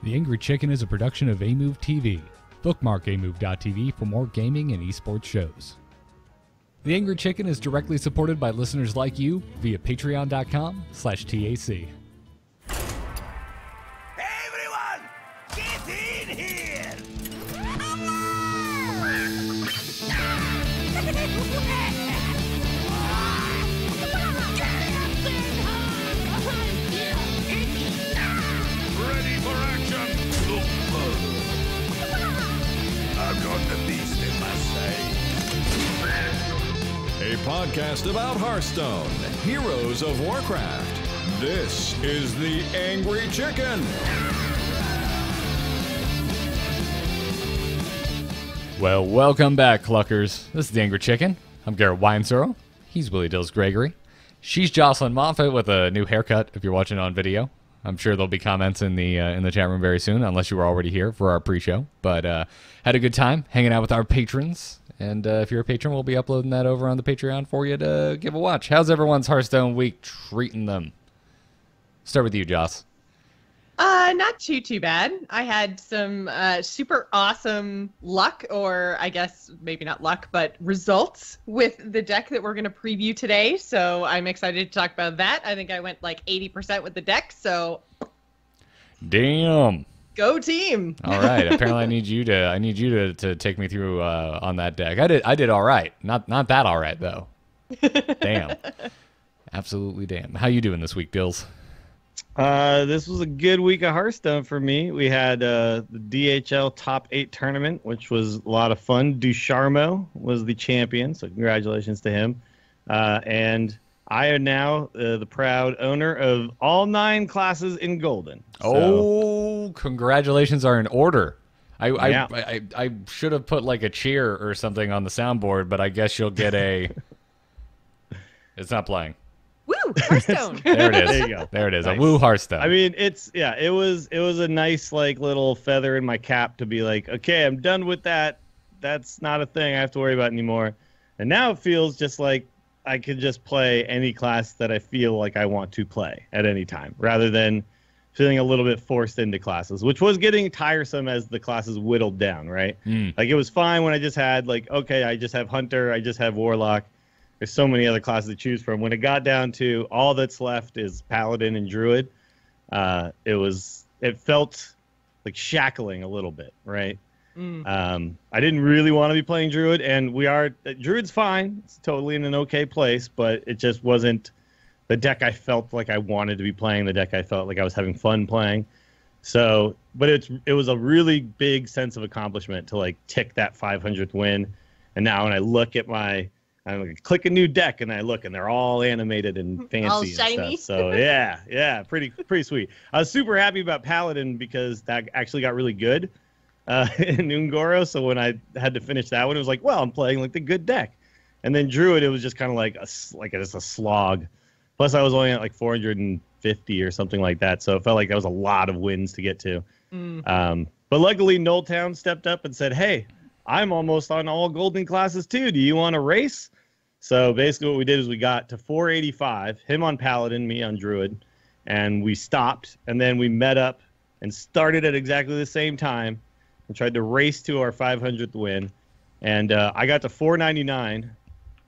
The Angry Chicken is a production of Amove TV. Bookmark amove.tv for more gaming and esports shows. The Angry Chicken is directly supported by listeners like you via patreon.com/TAC. Everyone, get in here! Ready for action! I've got the beast in my sight. A podcast about Hearthstone, heroes of Warcraft. This is the Angry Chicken. Well, welcome back, Cluckers. This is the Angry Chicken. I'm Garrett Weinsoro. He's Willie Dills Gregory. She's Jocelyn Moffat with a new haircut, if you're watching on video. I'm sure there'll be comments in the chat room very soon, unless you were already here for our pre-show. But had a good time hanging out with our patrons. And if you're a patron, we'll be uploading that over on the Patreon for you to give a watch. How's everyone's Hearthstone week treating them? Start with you, Joss. Not too bad. I had some super awesome luck, or I guess maybe not luck, but results with the deck that we're going to preview today. So I'm excited to talk about that. I think I went like 80% with the deck, so Damn. Go team. All right. Apparently, I need you to take me through on that deck. I did all right. Not that all right though. Damn. Absolutely damn. How you doing this week, Dills? This was a good week of Hearthstone for me. We had the DHL Top 8 tournament, which was a lot of fun. Ducharmo was the champion, so congratulations to him. And I am now the proud owner of all 9 classes in Golden. So, oh, congratulations are in order. I should have put like a cheer or something on the soundboard, but I guess you'll get a... It's not playing. Woo, Hearthstone. There it is. There you go. There it is. Nice. A woo Hearthstone. I mean, it was a nice like little feather in my cap to be like, okay, I'm done with that. That's not a thing I have to worry about anymore. And now it feels just like I could just play any class that I feel like I want to play at any time, rather than feeling a little bit forced into classes, which was getting tiresome as the classes whittled down, right? Like it was fine when I just had like, okay, I just have Hunter, I just have Warlock. There's so many other classes to choose from. When it got down to all that's left is Paladin and Druid, it felt like shackling a little bit, right? I didn't really want to be playing Druid, and Druid's fine. It's totally in an okay place, but it just wasn't the deck I felt like I wanted to be playing, the deck I felt like I was having fun playing. So, but it was a really big sense of accomplishment to like tick that 500th win. And now when I look at I'm like, click a new deck, and I look, and they're all animated and fancy All and shiny. stuff. So yeah, pretty sweet. I was super happy about Paladin because that actually got really good in Ungoro. So when I had to finish that one, it was like, well, I'm playing like the good deck. And then Druid, it was just kind of like just a slog. Plus, I was only at like 450 or something like that, so it felt like that was a lot of wins to get to. But luckily, Nulltown stepped up and said, "Hey, I'm almost on all golden classes too. Do you want to race?" So basically what we did is we got to 485, him on Paladin, me on Druid, and we stopped, and then we met up and started at exactly the same time and tried to race to our 500th win. And I got to 499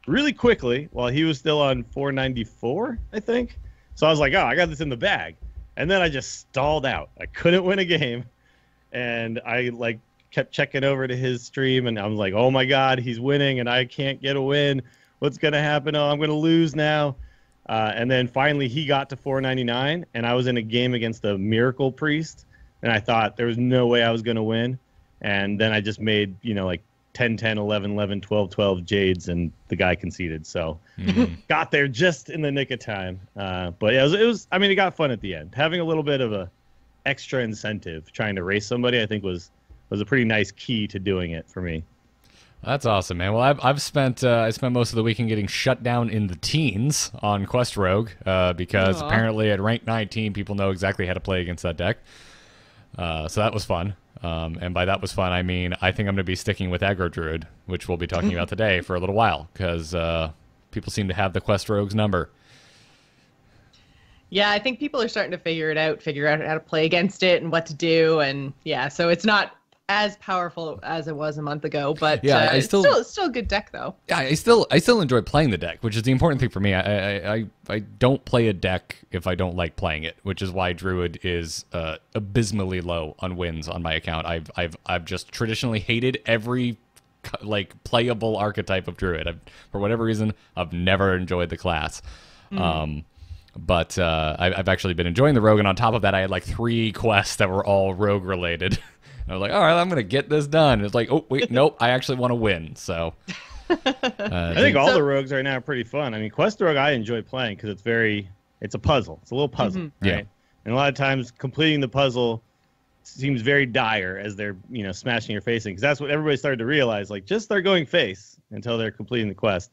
really quickly while he was still on 494, I think. So I was like, oh, I got this in the bag. And then I just stalled out. I couldn't win a game. And I like kept checking over to his stream, and I'm like, oh my God, he's winning and I can't get a win. What's going to happen? Oh, I'm going to lose now. And then finally he got to 499, and I was in a game against a Miracle Priest, and I thought there was no way I was going to win. And then I just made, like 10, 10, 11, 11, 12, 12 Jades, and the guy conceded. So got there just in the nick of time. But it was, I mean, it got fun at the end. Having a little bit of a extra incentive trying to race somebody, I think was a pretty nice key to doing it for me. That's awesome, man. Well, I spent most of the weekend getting shut down in the teens on Quest Rogue because apparently at rank 19 people know exactly how to play against that deck. So that was fun. And by that was fun, I mean I think I'm going to be sticking with Aggro Druid, which we'll be talking about today for a little while because people seem to have the Quest Rogue's number. Yeah, I think people are starting to figure out how to play against it and what to do, and yeah, so it's not as powerful as it was a month ago, but Yeah, it's still a good deck though. Yeah, I still enjoy playing the deck, which is the important thing for me. I don't play a deck if I don't like playing it, which is why Druid is abysmally low on wins on my account. I've just traditionally hated every like playable archetype of Druid. For whatever reason, I've never enjoyed the class. But I've actually been enjoying the Rogue, and on top of that, I had like 3 quests that were all Rogue related. I was like, all right, I'm going to get this done. It's like, oh, wait, nope, I actually want to win. So I think all the rogues right now are pretty fun. I mean, Quest Rogue I enjoy playing because it's a puzzle. It's a little puzzle, right? Yeah. And a lot of times completing the puzzle seems very dire as they're, smashing your face in. Because that's what everybody started to realize. Like, just start going face until they're completing the quest.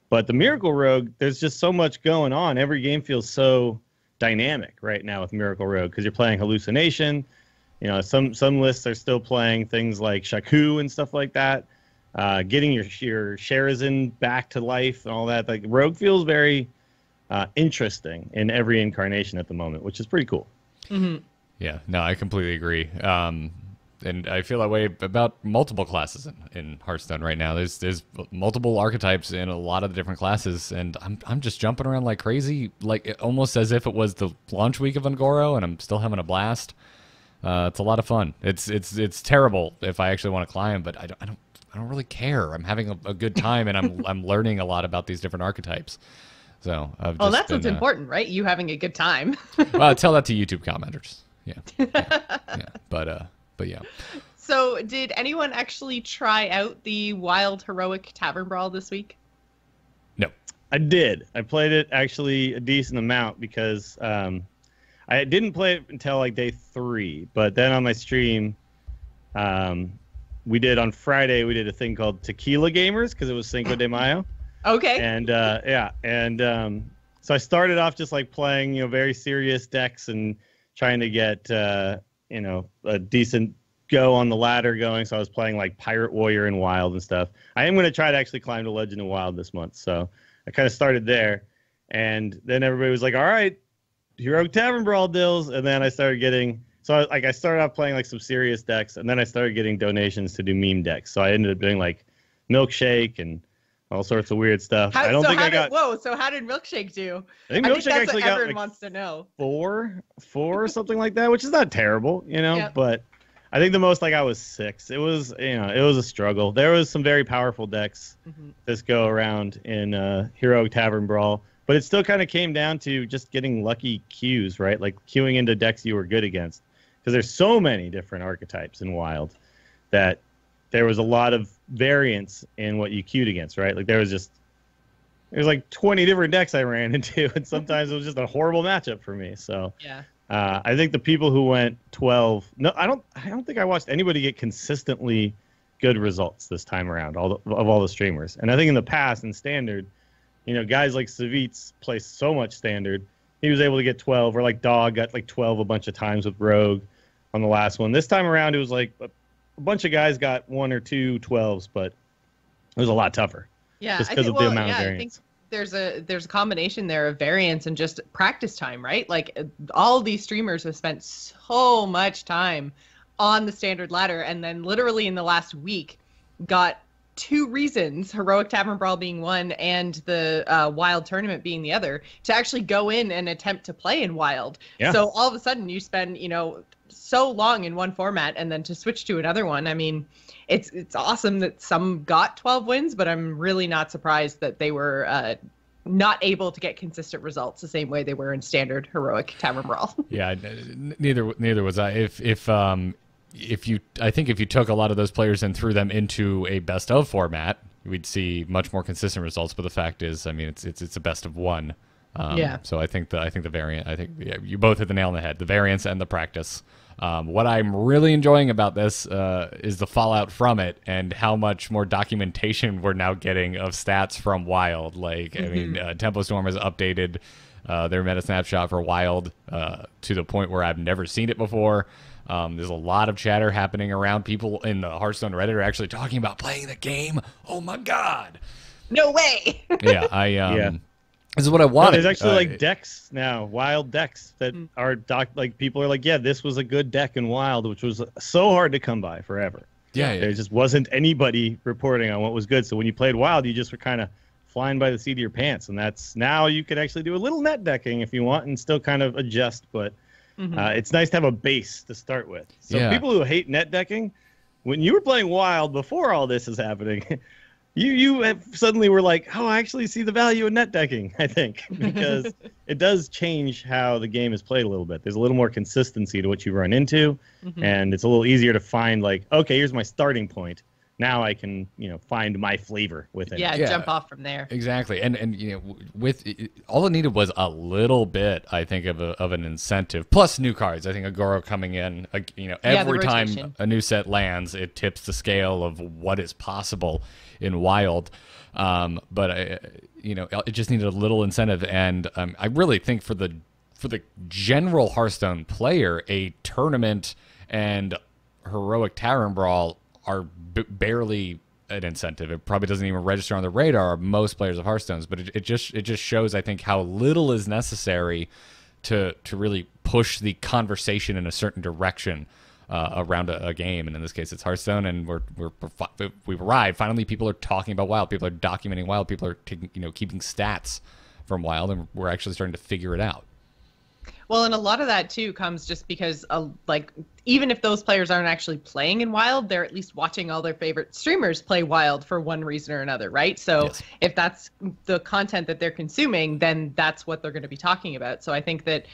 But the Miracle Rogue, there's just so much going on. Every game feels so dynamic right now with Miracle Rogue because you're playing Hallucination. Some lists are still playing things like Shaku and stuff like that. Getting your Sherazin back to life and all that. Like Rogue feels very interesting in every incarnation at the moment, which is pretty cool. Mm-hmm. Yeah, no, I completely agree. And I feel that way about multiple classes in Hearthstone right now. There's multiple archetypes in a lot of the different classes, and I'm just jumping around like crazy, like almost as if it was the launch week of Ungoro, and I'm still having a blast. It's a lot of fun. It's terrible if I actually want to climb, but I don't really care. I'm having a good time, and I'm learning a lot about these different archetypes. So that's what's important, right? You having a good time. Well, tell that to YouTube commenters. Yeah. But yeah. So did anyone actually try out the Wild Heroic Tavern Brawl this week? No. I did. I played it actually a decent amount because I didn't play it until like day 3, but then on my stream, we did on Friday, we did a thing called Tequila Gamers because it was Cinco de Mayo. Okay. And so I started off just like playing, very serious decks and trying to get, a decent go on the ladder going. So I was playing like Pirate Warrior and Wild and stuff. I am going to try to actually climb to Legend of Wild this month. So I kind of started there. And then everybody was like, all right, Heroic Tavern Brawl deals. And then I started getting, I started off playing like some serious decks. And then I started getting donations to do meme decks. So I ended up doing like Milkshake and all sorts of weird stuff. So how did Milkshake do? I think Milkshake actually got everyone like wants to know. 4 or something like that, which is not terrible, Yep. But I think the most I got was 6. It was, it was a struggle. There was some very powerful decks this go around in Heroic Tavern Brawl, but it still kind of came down to just getting lucky queues, right? Like queuing into decks you were good against, because there's so many different archetypes in Wild that there was a lot of variance in what you queued against, right? Like there's like 20 different decks I ran into, and sometimes it was just a horrible matchup for me. So yeah. I think the people who went 12, no, I don't think I watched anybody get consistently good results this time around, of all the streamers. And I think in the past, in Standard, guys like Savitz play so much Standard. He was able to get 12, or like Dog got like 12 a bunch of times with Rogue on the last one. This time around, it was like a bunch of guys got 1 or 2 12s, but it was a lot tougher. Yeah, just because of the amount of variance. I think there's a combination there of variance and just practice time, right? Like all these streamers have spent so much time on the Standard ladder, and then literally in the last week got 2 reasons, Heroic Tavern Brawl being one and the Wild tournament being the other, to actually go in and attempt to play in Wild. Yeah. So all of a sudden you spend, so long in one format and then to switch to another one. I mean, it's awesome that some got 12 wins, but I'm really not surprised that they were not able to get consistent results the same way they were in Standard Heroic Tavern Brawl. Yeah, neither was I. If you took a lot of those players and threw them into a best of format, we'd see much more consistent results. But the fact is, I mean, it's a best of one. Yeah. So I think the variant. You both hit the nail on the head. The variance and the practice. What I'm really enjoying about this is the fallout from it and how much more documentation we're now getting of stats from Wild. Like, I mean, Tempo Storm has updated their meta snapshot for Wild to the point where I've never seen it before. There's a lot of chatter happening around. People in the Hearthstone Reddit are actually talking about playing the game. Oh my god! No way! Yeah, This is what I No, wanted. there's actually like decks now, wild decks that are like people are like, yeah, this was a good deck in wild, which was so hard to come by forever. Yeah. There just wasn't anybody reporting on what was good. So when you played wild, you just were kind of flying by the seat of your pants, and that's now you could actually do a little net decking if you want and still kind of adjust, but it's nice to have a base to start with. So people who hate net decking, when you were playing wild before all this is happening, you suddenly were like, oh, I actually see the value in net decking, I think, because it does change how the game is played a little bit. There's a little more consistency to what you run into, and it's a little easier to find, like, okay, here's my starting point. Now I can, find my flavor with it. Yeah, jump off from there. Exactly. And with all it needed was a little bit, I think, of an incentive. Plus new cards. I think Aggro coming in, every time a new set lands, it tips the scale of what is possible in Wild. But it just needed a little incentive, and I really think for the general Hearthstone player, a tournament and heroic Tavern Brawl are barely an incentive. It probably doesn't even register on the radar of most players of Hearthstones, but it just shows, I think, how little is necessary to really push the conversation in a certain direction around a game. And in this case, it's Hearthstone, and we've arrived. Finally, people are talking about Wild. People are documenting Wild. People are keeping stats from Wild, and we're actually starting to figure it out. Well, and a lot of that too comes just because, even if those players aren't actually playing in Wild, they're at least watching all their favorite streamers play Wild for one reason or another, right? So if that's the content that they're consuming, then that's what they're going to be talking about. So I think that,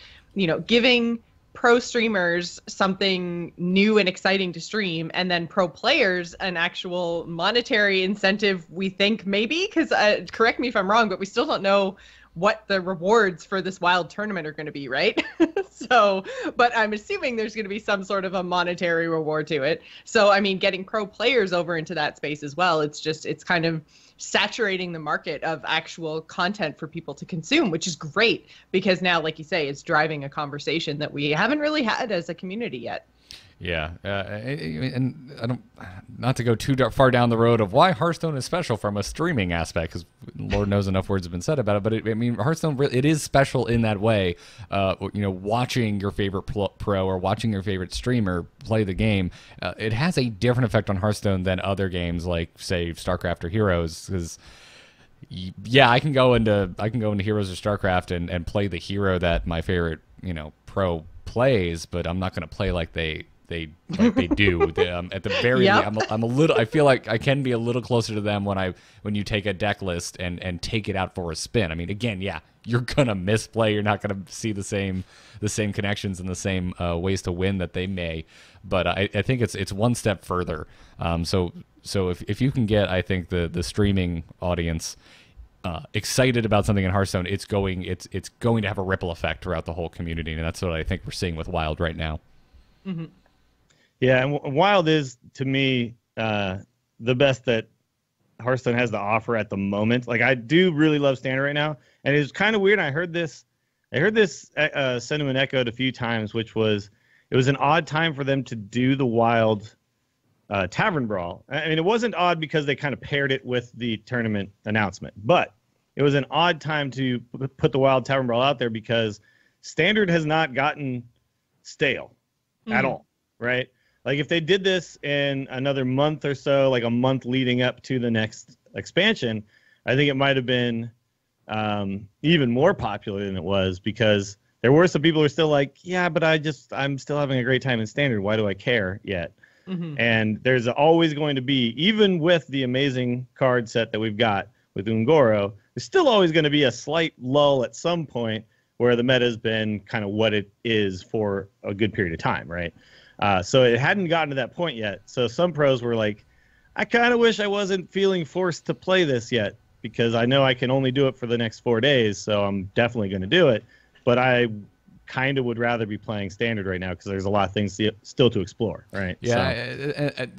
giving pro streamers something new and exciting to stream, and then pro players an actual monetary incentive, we think maybe, because correct me if I'm wrong, but we still don't know what the rewards for this Wild tournament are going to be, right? So, but I'm assuming there's going to be some sort of a monetary reward to it. So, I mean, getting pro players over into that space as well, it's kind of saturating the market of actual content for people to consume, which is great, because now, like you say, it's driving a conversation that we haven't really had as a community yet. Yeah, and I don't, not to go too far down the road of why Hearthstone is special from a streaming aspect, because Lord knows enough words have been said about it. But Hearthstone, it is special in that way. Watching your favorite pro or watching your favorite streamer play the game, it has a different effect on Hearthstone than other games like, say, StarCraft or Heroes. Because I can go into Heroes or StarCraft and play the hero that my favorite pro plays, but I'm not going to play like they do. At the very least, I'm a little. I feel like I can be a little closer to them when you take a deck list and take it out for a spin. I mean, again, you're gonna misplay. You're not gonna see the same connections and the same ways to win that they may. But I think it's one step further. So if you can get, I think, the streaming audience excited about something in Hearthstone, it's going to have a ripple effect throughout the whole community, and that's what I think we're seeing with Wild right now. Mm-hmm. Yeah, and Wild is, to me, the best that Hearthstone has to offer at the moment. Like, I do really love Standard right now, and it's kind of weird. I heard this sentiment echoed a few times, which was it was an odd time for them to do the Wild Tavern Brawl. I mean, it wasn't odd because they kind of paired it with the tournament announcement, but it was an odd time to put the Wild Tavern Brawl out there because Standard has not gotten stale at all, right? Like, if they did this in another month or so, like a month leading up to the next expansion, I think it might have been even more popular than it was, because there were some people who are still like, yeah, but I'm still having a great time in Standard. Why do I care yet? Mm-hmm. And there's always going to be, even with the amazing card set that we've got with Ungoro, there's still always going to be a slight lull at some point where the meta has been kind of what it is for a good period of time, right? So it hadn't gotten to that point yet. So some pros were like, I kind of wish I wasn't feeling forced to play this yet, because I know I can only do it for the next 4 days, so I'm definitely going to do it. But I kind of would rather be playing Standard right now because there's a lot of things still to explore, right? Yeah, so.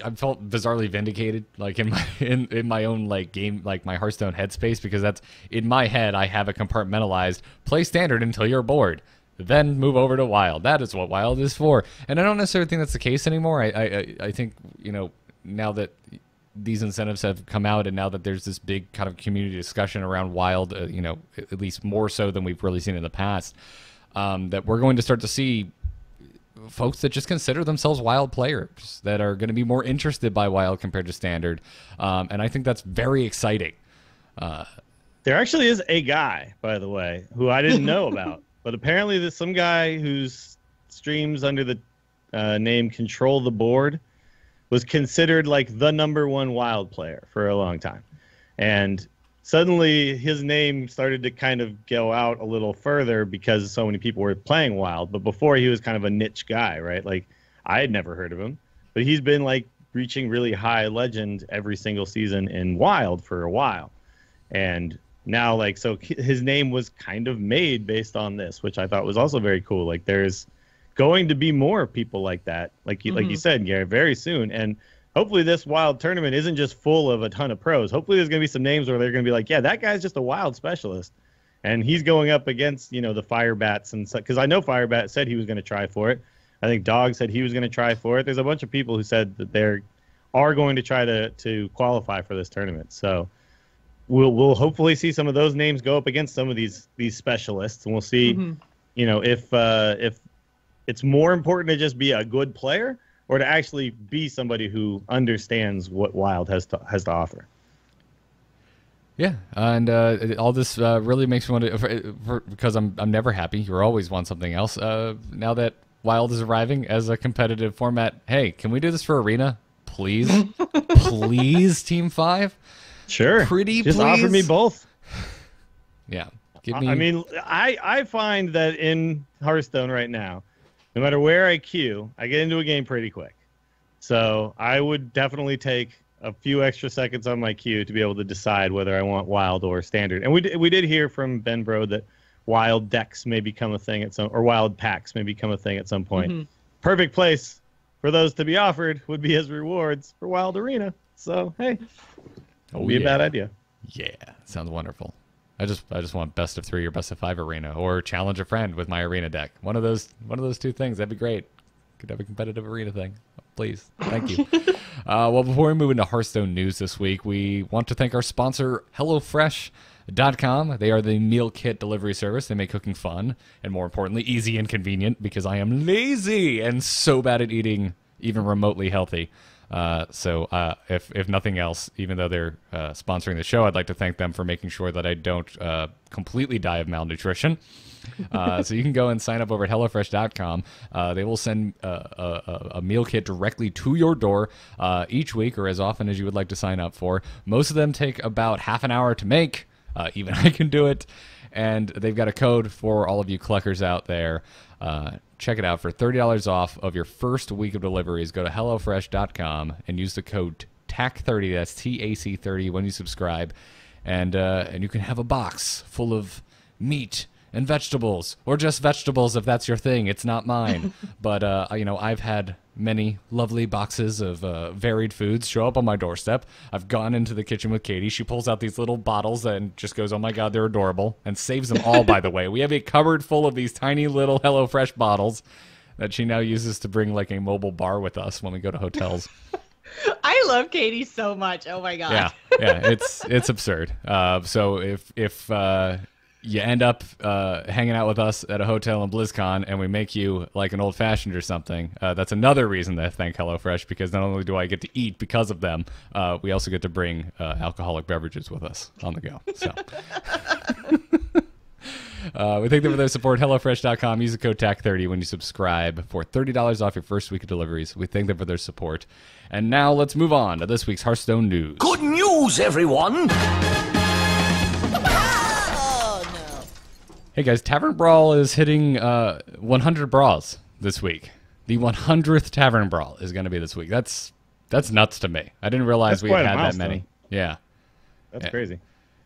I felt bizarrely vindicated, like in my own like game, like my Hearthstone headspace, because that's in my head. I have a compartmentalized play Standard until you're bored, then move over to Wild. That is what Wild is for, and I don't necessarily think that's the case anymore. I think now that these incentives have come out, and now that there's this big kind of community discussion around Wild, at least more so than we've really seen in the past, that we're going to start to see folks that just consider themselves Wild players that are going to be more interested by Wild compared to Standard. And I think that's very exciting. There actually is a guy, by the way, who I didn't know about, but apparently there's some guy whose streams under the name Control the Board was considered like the #1 Wild player for a long time. And suddenly his name started to kind of go out a little further because so many people were playing Wild. But before, he was kind of a niche guy, right? Like, I had never heard of him, but he's been like reaching really high legend every single season in Wild for a while. And now, like, so his name was kind of made based on this, which I thought was also very cool. Like, there's going to be more people like that, like you said, Gary, very soon. And hopefully this Wild tournament isn't just full of a ton of pros. Hopefully there's going to be some names where they're going to be like, yeah, that guy's just a Wild specialist, and he's going up against, the Firebats, and because I know Firebat said he was going to try for it. I think Dog said he was going to try for it. There's a bunch of people who said that they are going to try to qualify for this tournament. So we'll hopefully see some of those names go up against some of these specialists, and we'll see, if it's more important to just be a good player or to actually be somebody who understands what Wild has to offer. Yeah, and all this really makes me want to, because I'm never happy. You always want something else. Now that Wild is arriving as a competitive format, hey, can we do this for Arena? Please? Please, Team 5? Sure. Just offer me both. Yeah. I mean, I find that in Hearthstone right now, no matter where I queue, I get into a game pretty quick. So I would definitely take a few extra seconds on my queue to be able to decide whether I want Wild or Standard. And we did hear from Ben Brode that Wild decks may become a thing or Wild packs may become a thing at some point. Perfect place for those to be offered would be as rewards for Wild Arena. So, hey, won't be a bad idea. Yeah, sounds wonderful. I just want best of 3 or best of 5 Arena, or challenge a friend with my Arena deck. One of those 2 things. That'd be great. Could have a competitive Arena thing. Please. Thank you. Well, before we move into Hearthstone news this week, we want to thank our sponsor, HelloFresh.com. They are the meal kit delivery service. They make cooking fun and, more importantly, easy and convenient, because I am lazy and so bad at eating even remotely healthy. So if nothing else, even though they're sponsoring the show, I'd like to thank them for making sure that I don't completely die of malnutrition. So you can go and sign up over at HelloFresh.com. They will send a meal kit directly to your door each week, or as often as you would like to sign up for. Most of them take about half an hour to make. Even I can do it. And they've got a code for all of you cluckers out there. Check it out for $30 off of your first week of deliveries. Go to HelloFresh.com and use the code TAC30, that's TAC30, when you subscribe. And you can have a box full of meat and vegetables, or just vegetables if that's your thing. It's not mine. But, I've had many lovely boxes of varied foods show up on my doorstep. I've gone into the kitchen with Katie. She pulls out these little bottles and just goes, oh my God, they're adorable, and saves them all, by the way. We have a cupboard full of these tiny little HelloFresh bottles that she now uses to bring like a mobile bar with us when we go to hotels. I love Katie so much. Oh my God. Yeah, it's absurd. So if you end up hanging out with us at a hotel in BlizzCon and we make you like an old-fashioned or something, that's another reason to thank HelloFresh, because not only do I get to eat because of them, we also get to bring alcoholic beverages with us on the go. So we thank them for their support. HelloFresh.com. Use the code TAC30 when you subscribe for $30 off your first week of deliveries. We thank them for their support. And now let's move on to this week's Hearthstone news. Good news, everyone! Hey guys, Tavern Brawl is hitting 100 brawls this week. The 100th Tavern Brawl is going to be this week. That's nuts to me. I didn't realize we had that many. Yeah. That's crazy.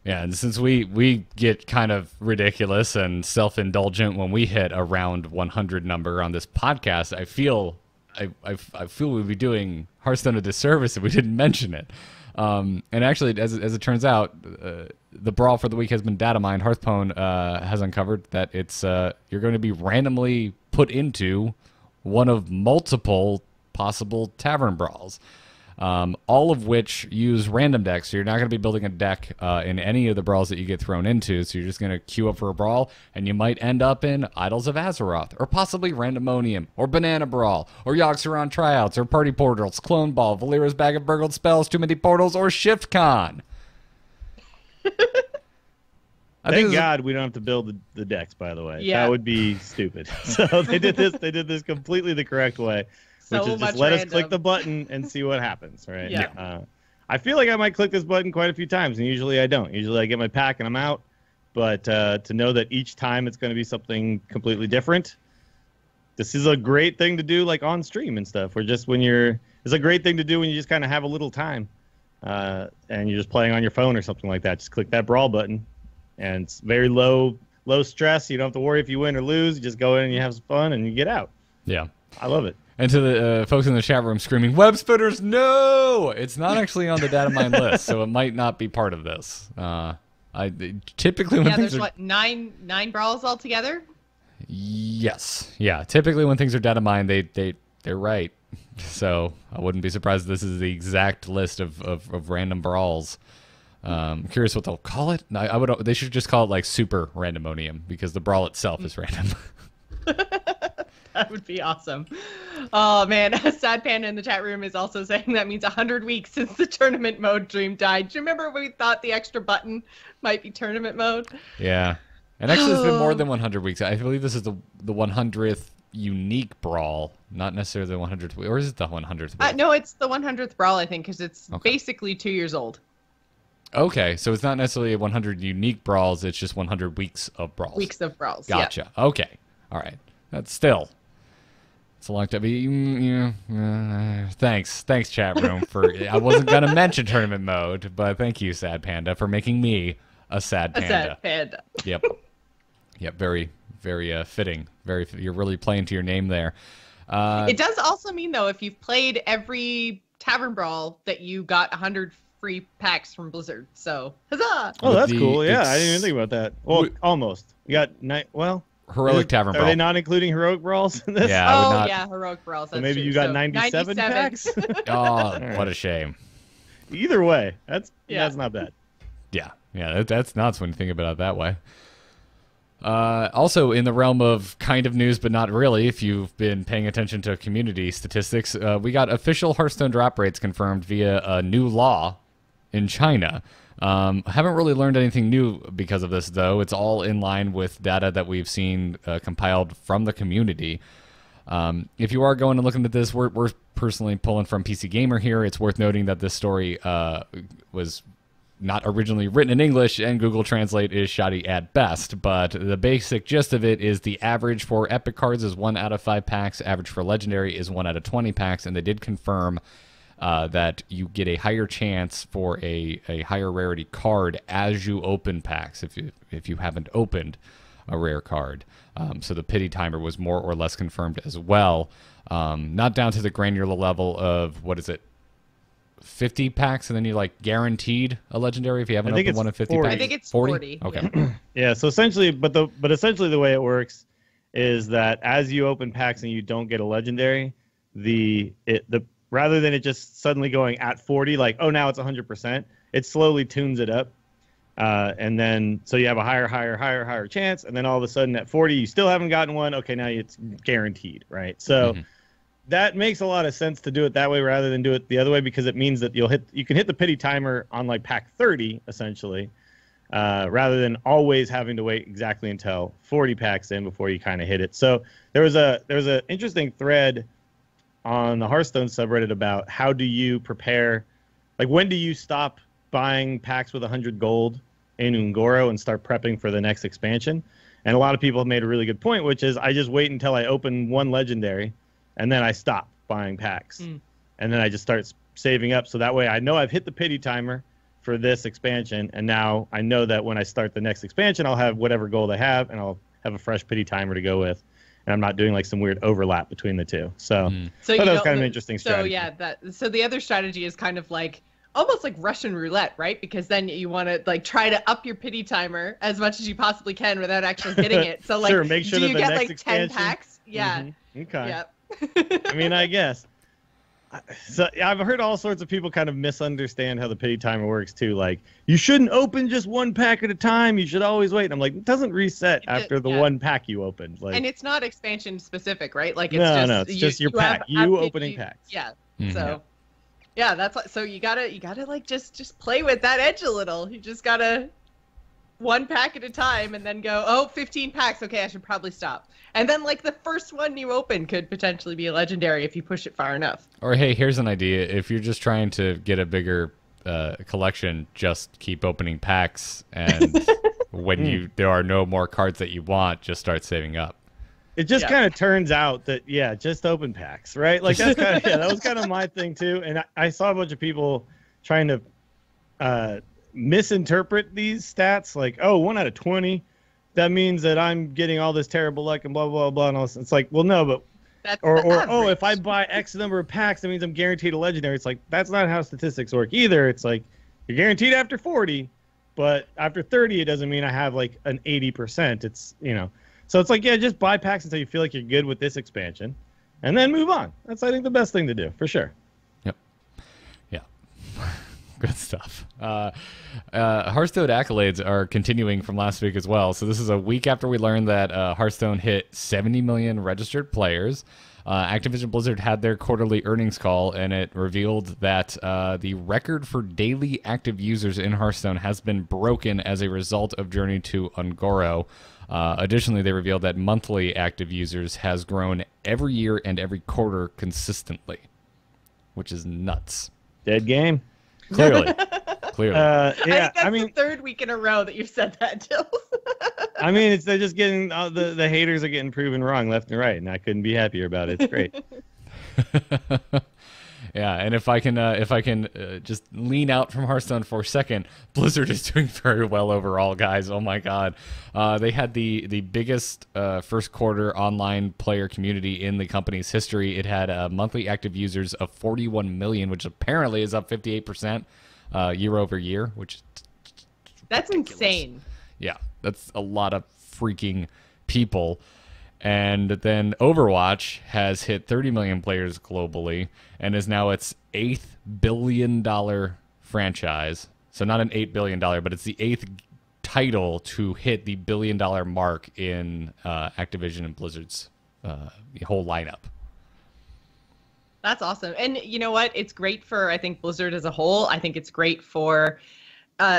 Yeah, and since we get kind of ridiculous and self-indulgent when we hit a round 100 number on this podcast, I feel we'd be doing Hearthstone a disservice if we didn't mention it. And actually, as it turns out, the brawl for the week has been data mined. Hearthstone has uncovered that it's you're going to be randomly put into one of multiple possible tavern brawls. all of which use random decks. So you're not going to be building a deck in any of the brawls that you get thrown into. So you're just going to queue up for a brawl, and you might end up in Idols of Azeroth, or possibly Randomonium, or Banana Brawl, or Yogg-Saron Tryouts, or Party Portals, Clone Ball, Valera's Bag of Burgled Spells, Too Many Portals, or ShiftCon. Thank God we don't have to build the decks, by the way. Yeah. That would be stupid. So they did this completely the correct way, which is just let us click the button and see what happens, right? Yeah. I feel like I might click this button quite a few times, and usually I don't. Usually I get my pack and I'm out. But to know that each time it's going to be something completely different, this is a great thing to do, like on stream and stuff. Or just it's a great thing to do when you just kind of have a little time, and you're just playing on your phone or something like that. Just click that brawl button. And it's very low stress. You don't have to worry if you win or lose. You just go in and you have some fun and you get out. Yeah. I love it. And to the folks in the chat room screaming, web spitters, no! It's not actually on the data mine list, so it might not be part of this. Typically when things there's are... nine brawls altogether? Yes. Yeah. Typically when things are data mined, they're right. So I wouldn't be surprised if this is the exact list of random brawls. Curious what they'll call it. They should just call it like Super Randomonium, because the brawl itself is random. That would be awesome. Oh man, Sad Panda in the chat room is also saying that means 100 weeks since the tournament mode dream died. Do you remember when we thought the extra button might be tournament mode? Yeah, and actually it's been more than 100 weeks. I believe this is the 100th unique brawl, not necessarily the 100th, or is it the 100th? No, it's the 100th brawl, I think, because it's basically 2 years old. Okay, so it's not necessarily 100 unique brawls, it's just 100 weeks of brawls. Weeks of brawls, Gotcha. Yeah. Okay. All right. That's still... It's a long time. Thanks, chat room, for... I wasn't going to mention tournament mode, but thank you, Sad Panda, for making me a Sad Panda. A Sad Panda. Yep. Yep, very, very fitting. You're really playing to your name there. It does also mean, though, if you've played every Tavern Brawl, that you got 100 free packs from Blizzard. So, huzzah! Oh, that's cool. Yeah, I didn't even think about that. Well, almost. You got Heroic Tavern Brawl. Are they not including heroic brawls in this? Yeah. Yeah, heroic brawls. So maybe you got 97 packs. Oh, what a shame. Either way, that's not bad. Yeah, that's nuts when you think about it that way. Also, in the realm of kind of news, but not really, if you've been paying attention to community statistics, we got official Hearthstone drop rates confirmed via a new law in China. Haven't really learned anything new because of this, though. It's all in line with data that we've seen compiled from the community. If you are going and looking at this, we're personally pulling from PC Gamer here. It's worth noting that this story was not originally written in English, and Google Translate is shoddy at best, but the basic gist of it is the average for epic cards is 1 out of 5 packs, average for legendary is 1 out of 20 packs, and they did confirm that you get a higher chance for a higher rarity card as you open packs if you haven't opened a rare card. So the pity timer was more or less confirmed as well. Not down to the granular level of, 50 packs, and then you guaranteed a legendary if you haven't opened one of 50 packs? I think it's 40. Okay. Yeah, so essentially, but essentially the way it works is that as you open packs and you don't get a legendary, rather than it just suddenly going at 40, now it's 100%, it slowly tunes it up. And then, so you have a higher chance, and then all of a sudden at 40, you still haven't gotten one. Okay, now it's guaranteed, right? So that makes a lot of sense to do it that way rather than do it the other way, because it means that you can hit the pity timer on pack 30, essentially, rather than always having to wait exactly until 40 packs in before you kind of hit it. So there was an interesting thread on the Hearthstone subreddit about how do you prepare, when do you stop buying packs with 100 gold in Ungoro and start prepping for the next expansion. And a lot of people have made a really good point, which is I just wait until I open one legendary and then I stop buying packs. And then I just start saving up. So that way I know I've hit the pity timer for this expansion, and now I know that when I start the next expansion, I'll have whatever gold I have, and I'll have a fresh pity timer to go with. And I'm not doing some weird overlap between the two. So that was kind of an interesting strategy. So the other strategy is kind of almost like Russian roulette, right? Because then you want to try to up your pity timer as much as you possibly can without actually hitting it. So sure, make sure do that you the get next 10 expansion... packs? Yeah. Okay. Yep. I mean, I guess. So I've heard all sorts of people kind of misunderstand how the pity timer works too. Like, you shouldn't open just one pack at a time. You should always wait. And I'm like, it doesn't reset after the one pack you opened. Like, and it's not expansion specific, right? Like, it's it's just your pack. You opening packs. Yeah. Mhm. So, yeah, that's like, so you gotta like just play with that edge a little. You just gotta one pack at a time and then go, oh, 15 packs. Okay, I should probably stop. And then, like, the first one you open could potentially be a legendary if you push it far enough. Or, hey, here's an idea. If you're just trying to get a bigger collection, just keep opening packs. And when there are no more cards that you want, just start saving up. It just kind of turns out that, just open packs, right? Like, that's kind of, that was kind of my thing, too. And I saw a bunch of people trying to misinterpret these stats. Like, oh, 1 out of 20. That means that I'm getting all this terrible luck and blah, blah, blah. And all this. It's like, well, no, but... That's oh, if I buy X number of packs, that means I'm guaranteed a legendary. It's like, that's not how statistics work either. It's like, you're guaranteed after 40, but after 30, it doesn't mean I have, like, an 80%. It's, So it's like, just buy packs until you feel like you're good with this expansion, and then move on. That's, I think, the best thing to do, for sure. Yep. Yeah. Good stuff. Hearthstone Accolades are continuing from last week as well. So this is a week after we learned that Hearthstone hit 70 million registered players. Activision Blizzard had their quarterly earnings call, and it revealed that the record for daily active users in Hearthstone has been broken as a result of Journey to Ungoro. Additionally, they revealed that monthly active users has grown every year and every quarter consistently, which is nuts. Dead game. Clearly. I think that's the third week in a row that you've said that, Jill. I mean, they're just getting the haters are getting proven wrong left and right, and I couldn't be happier about it. It's great. Yeah, and if I can just lean out from Hearthstone for a second, Blizzard is doing very well overall, guys. Oh my God, they had the biggest first quarter online player community in the company's history. It had monthly active users of 41 million, which apparently is up 58% year over year, which that's insane. Yeah, that's a lot of freaking people. And then Overwatch has hit 30 million players globally and is now its $8 billion franchise. So not an $8 billion, but it's the 8th title to hit the $1 billion mark in Activision and Blizzard's whole lineup. That's awesome. And you know what? It's great for, I think, Blizzard as a whole. I think it's great for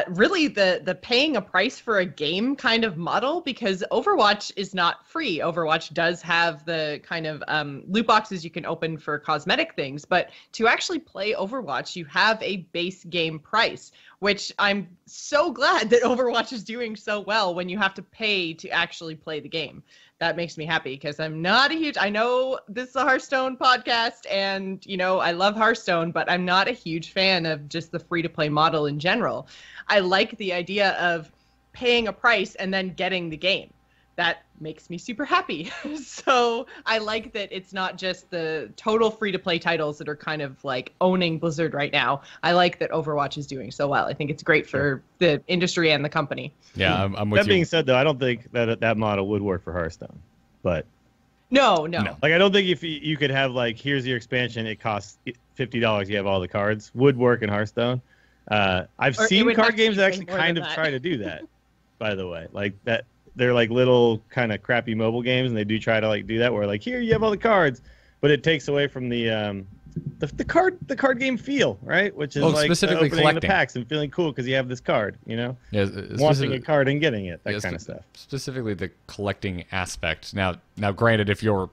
really the paying a price for a game kind of model, because Overwatch is not free. Overwatch does have the kind of loot boxes you can open for cosmetic things, but to actually play Overwatch, you have a base game price, which I'm so glad that Overwatch is doing so well when you have to pay to actually play the game. That makes me happy, because I'm not a huge, I know this is a Hearthstone podcast and, I love Hearthstone, but I'm not a huge fan of just the free-to-play model in general. I like the idea of paying a price and then getting the game. That makes me super happy. So I like that it's not just the total free-to-play titles that are kind of like owning Blizzard right now. I like that Overwatch is doing so well. I think it's great for the industry and the company. Yeah, I'm with you. That being said, though, I don't think that model would work for Hearthstone. But no. Like, I don't think if you could have, like, here's your expansion, it costs $50, you have all the cards, would work in Hearthstone. I've seen card games that actually kind of try to do that, by the way. Like, that they're like little kind of crappy mobile games, and they do try to like do that, where like, here you have all the cards, but it takes away from the card game feel, right? Which is like specifically opening collecting the packs and feeling cool because you have this card, Yeah, wanting a card and getting it, that kind of stuff. Specifically the collecting aspect. Now, granted, if you're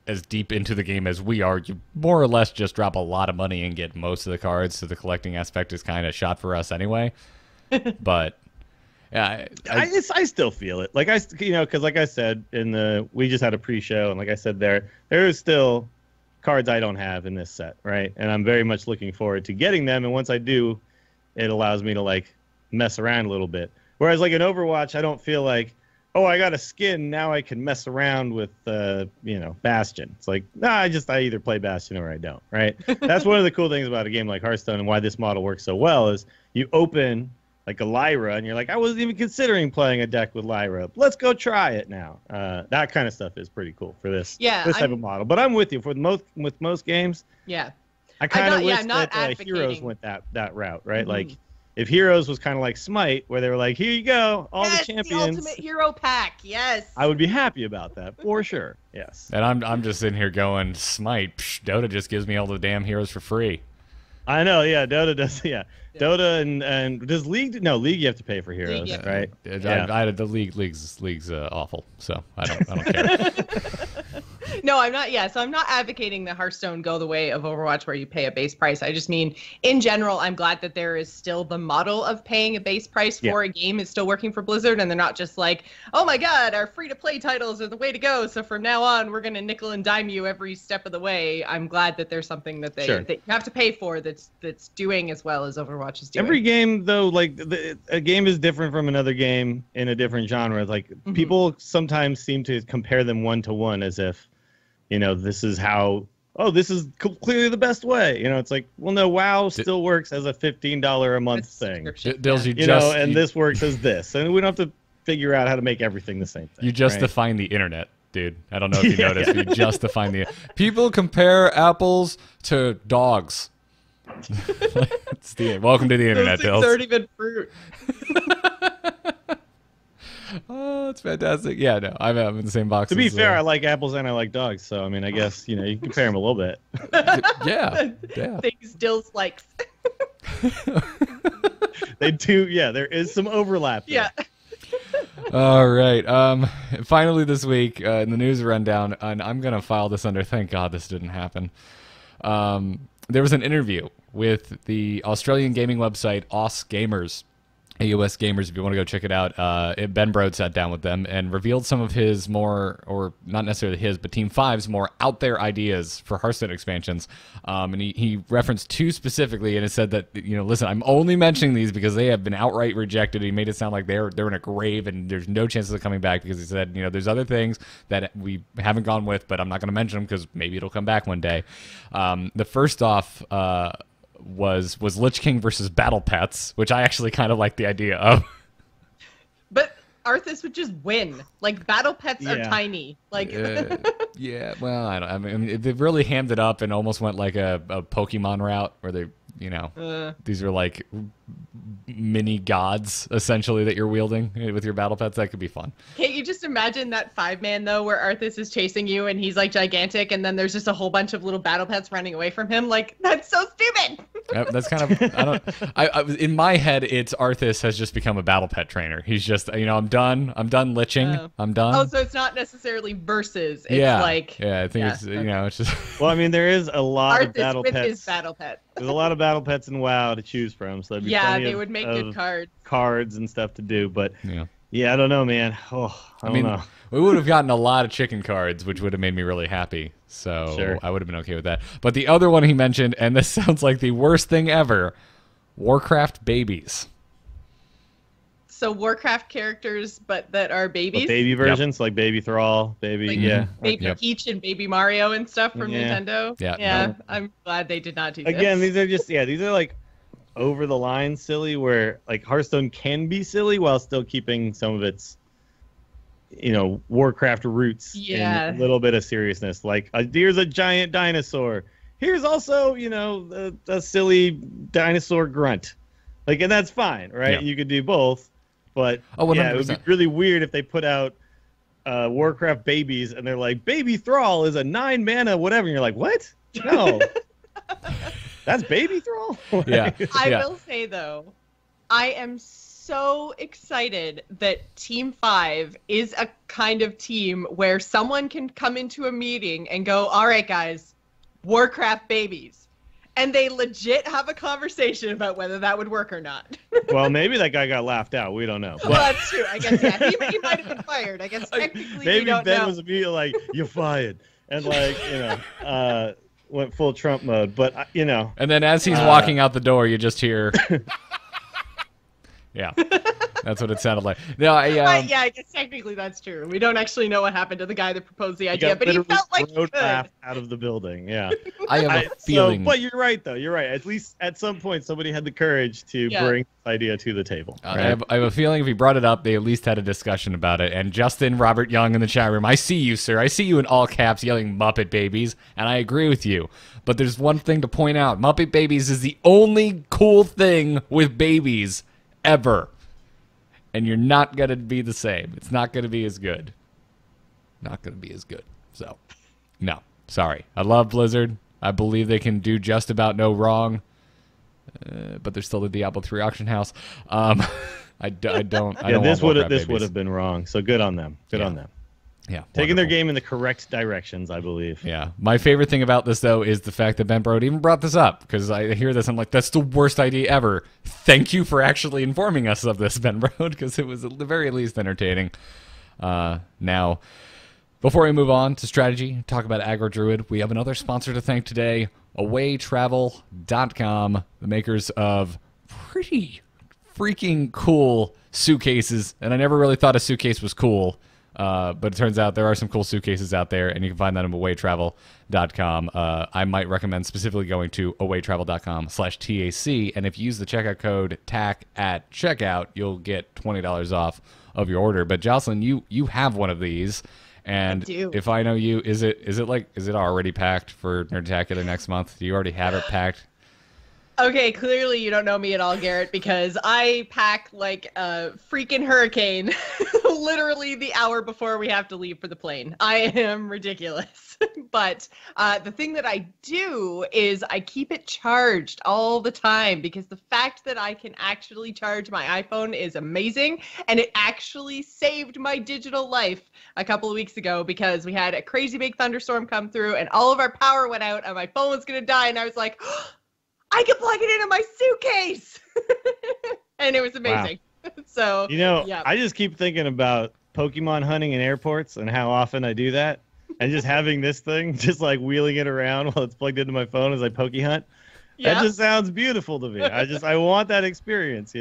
as deep into the game as we are, you more or less just drop a lot of money and get most of the cards, so the collecting aspect is kind of shot for us anyway. But yeah, I still feel it. Like, because like I said we just had a pre-show, and like I said, there is still cards I don't have in this set, right? And I'm very much looking forward to getting them. And once I do, it allows me to like mess around a little bit. Whereas like in Overwatch, I don't feel like, oh, I got a skin, now I can mess around with Bastion. It's like, I either play Bastion or I don't, right? That's one of the cool things about a game like Hearthstone, and why this model works so well, is you open like a Lyra, and you're like, I wasn't even considering playing a deck with Lyra. Let's go try it now. That kind of stuff is pretty cool for this type of model. But I'm with you with most games. Yeah. I kind of wish I'm not that Heroes advocating. went that route, right? Mhm. Like, if Heroes was kind of like Smite, where they were like, here you go, all Yes, the champions. ultimate hero pack. Yes. I would be happy about that for sure. Yes. And I'm just sitting here going, Smite, Dota just gives me all the damn heroes for free. I know. Yeah, Dota does. Yeah, Dota and does League? No, League you have to pay for heroes, League, right? The league's awful, so I don't care. No, I'm not. Yeah, so I'm not advocating that Hearthstone go the way of Overwatch where you pay a base price. I just mean, in general, I'm glad that there is still the model of paying a base price for a game is still working for Blizzard, and they're not just like, oh my god, our free-to-play titles are the way to go, so from now on, we're going to nickel and dime you every step of the way. I'm glad that there's something that that you have to pay for that's doing as well as Overwatch is doing. Every game, though, like a game is different from another game in a different genre. Like people sometimes seem to compare them one to one as if, this is how. Oh, this is clearly the best way. It's like, well, no, WoW still works as a $15 a month thing. Dills, and this works as this, and we don't have to figure out how to make everything the same thing. You just define the internet, dude. I don't know if you noticed. You just define the. People compare apples to dogs. Welcome to the internet, Dills. Those things aren't even fruit. Oh, it's fantastic. Yeah, no, I'm in the same box. To be fair, I like apples and I like dogs, so I mean, I guess you can compare them a little bit. yeah. Things Dills likes. They do. Yeah, there is some overlap there. Yeah. All right. Finally this week in the news rundown, and I'm gonna file this under. Thank God this didn't happen. There was an interview with the Australian gaming website AUS Gamers. AUS Gamers, if you want to go check it out, Ben Brode sat down with them and revealed some of his more, or not necessarily his, but Team 5's more out there ideas for Hearthstone expansions. And he referenced two specifically, and it said that, listen, I'm only mentioning these because they have been outright rejected. He made it sound like they're in a grave and there's no chances of coming back because he said, there's other things that we haven't gone with, but I'm not going to mention them because maybe it'll come back one day. The first off, was Lich King versus Battle Pets, which I actually kind of like the idea of. But Arthas would just win. Like, Battle Pets are tiny. Like, yeah. Well, I mean, they really hammed it up and almost went like a Pokemon route where they, these are like mini gods essentially that you're wielding with your battle pets. That could be fun. Can't you just imagine that 5-man though, where Arthas is chasing you and he's like gigantic, and then there's just a whole bunch of little battle pets running away from him? Like, that's so stupid. That's kind of I in my head, it's Arthas has just become a battle pet trainer. He's just I'm done liching. I'm done. Oh, so it's not necessarily versus. It's like I think it's it's just. Well, I mean, there is a lot Arthas of battle with pets. his battle pet. There's a lot of battle pets in WoW to choose from, so they would make good cards and stuff to do. But I don't know, man. I don't know. We would have gotten a lot of chicken cards, which would have made me really happy. So I would have been okay with that. But the other one he mentioned, and this sounds like the worst thing ever, Warcraft babies. So Warcraft characters, but that are babies? Baby versions, like Baby Thrall, Baby, Baby Peach and Baby Mario and stuff from Nintendo. Yeah. I'm glad they did not do this. Again, these are just, these are like over the line silly, where like Hearthstone can be silly while still keeping some of its, Warcraft roots in a little bit of seriousness. Like, here's a giant dinosaur. Here's also, a silly dinosaur grunt. Like, and that's fine, right? Yeah. You could do both. But it would be really weird if they put out Warcraft babies and they're like, Baby Thrall is a 9 mana whatever, and you're like, what? No, that's Baby Thrall. Yeah. I will say though, I am so excited that Team 5 is a kind of team where someone can come into a meeting and go, all right, guys, Warcraft babies. And they legit have a conversation about whether that would work or not. Well, maybe that guy got laughed out. We don't know. Well, that's true. I guess, he might have been fired. I guess technically maybe we don't Ben know. was immediately like, you're fired. And like, went full Trump mode. But, And then as he's walking out the door, you just hear... Yeah. That's what it sounded like. No, yeah, I guess technically that's true. We don't actually know what happened to the guy that proposed the idea, but he felt like he could. Laughed out of the building. Yeah. I have a feeling. But you're right, though. You're right. At least at some point, somebody had the courage to bring this idea to the table. I have a feeling if he brought it up, they at least had a discussion about it. And Justin Robert Young in the chat room, I see you, sir. I see you in all caps yelling Muppet Babies, and I agree with you. But there's one thing to point out. Muppet Babies is the only cool thing with babies ever. And you're not going to be the same. It's not going to be as good. Not going to be as good. So, no. Sorry. I love Blizzard. I believe they can do just about no wrong. But they're still the Diablo 3 auction house. I don't. This would have been wrong. So good on them. Good on them. Yeah, taking their game in the correct directions, I believe. Yeah. My favorite thing about this, though, is the fact that Ben Brode even brought this up, because I hear this, I'm like, that's the worst idea ever. Thank you for actually informing us of this, Ben Brode, because it was at the very least entertaining. Now, before we move on to strategy, talk about Aggro Druid, we have another sponsor to thank today, awaytravel.com, the makers of pretty freaking cool suitcases, and I never really thought a suitcase was cool. But it turns out there are some cool suitcases out there, and you can find that on awaytravel.com. I might recommend specifically going to awaytravel.com/TAC, and if you use the checkout code TAC at checkout, you'll get $20 off of your order. But Jocelyn, you have one of these, and if I know you, is it already packed for Nerdtacular next month? Do you already have it packed? Okay, clearly you don't know me at all, Garrett, because I pack like a freaking hurricane literally the hour before we have to leave for the plane. I am ridiculous. But the thing that I do is I keep it charged all the time, because the fact that I can actually charge my iPhone is amazing. And it actually saved my digital life a couple of weeks ago, because we had a crazy big thunderstorm come through and all of our power went out and my phone was going to die. And I was like, I can plug it into my suitcase. And it was amazing. Wow. So, yeah. I just keep thinking about Pokemon hunting in airports and how often I do that. And just having this thing, just like wheeling it around while it's plugged into my phone as I Poke Hunt. Yeah. That just sounds beautiful to me. I want that experience,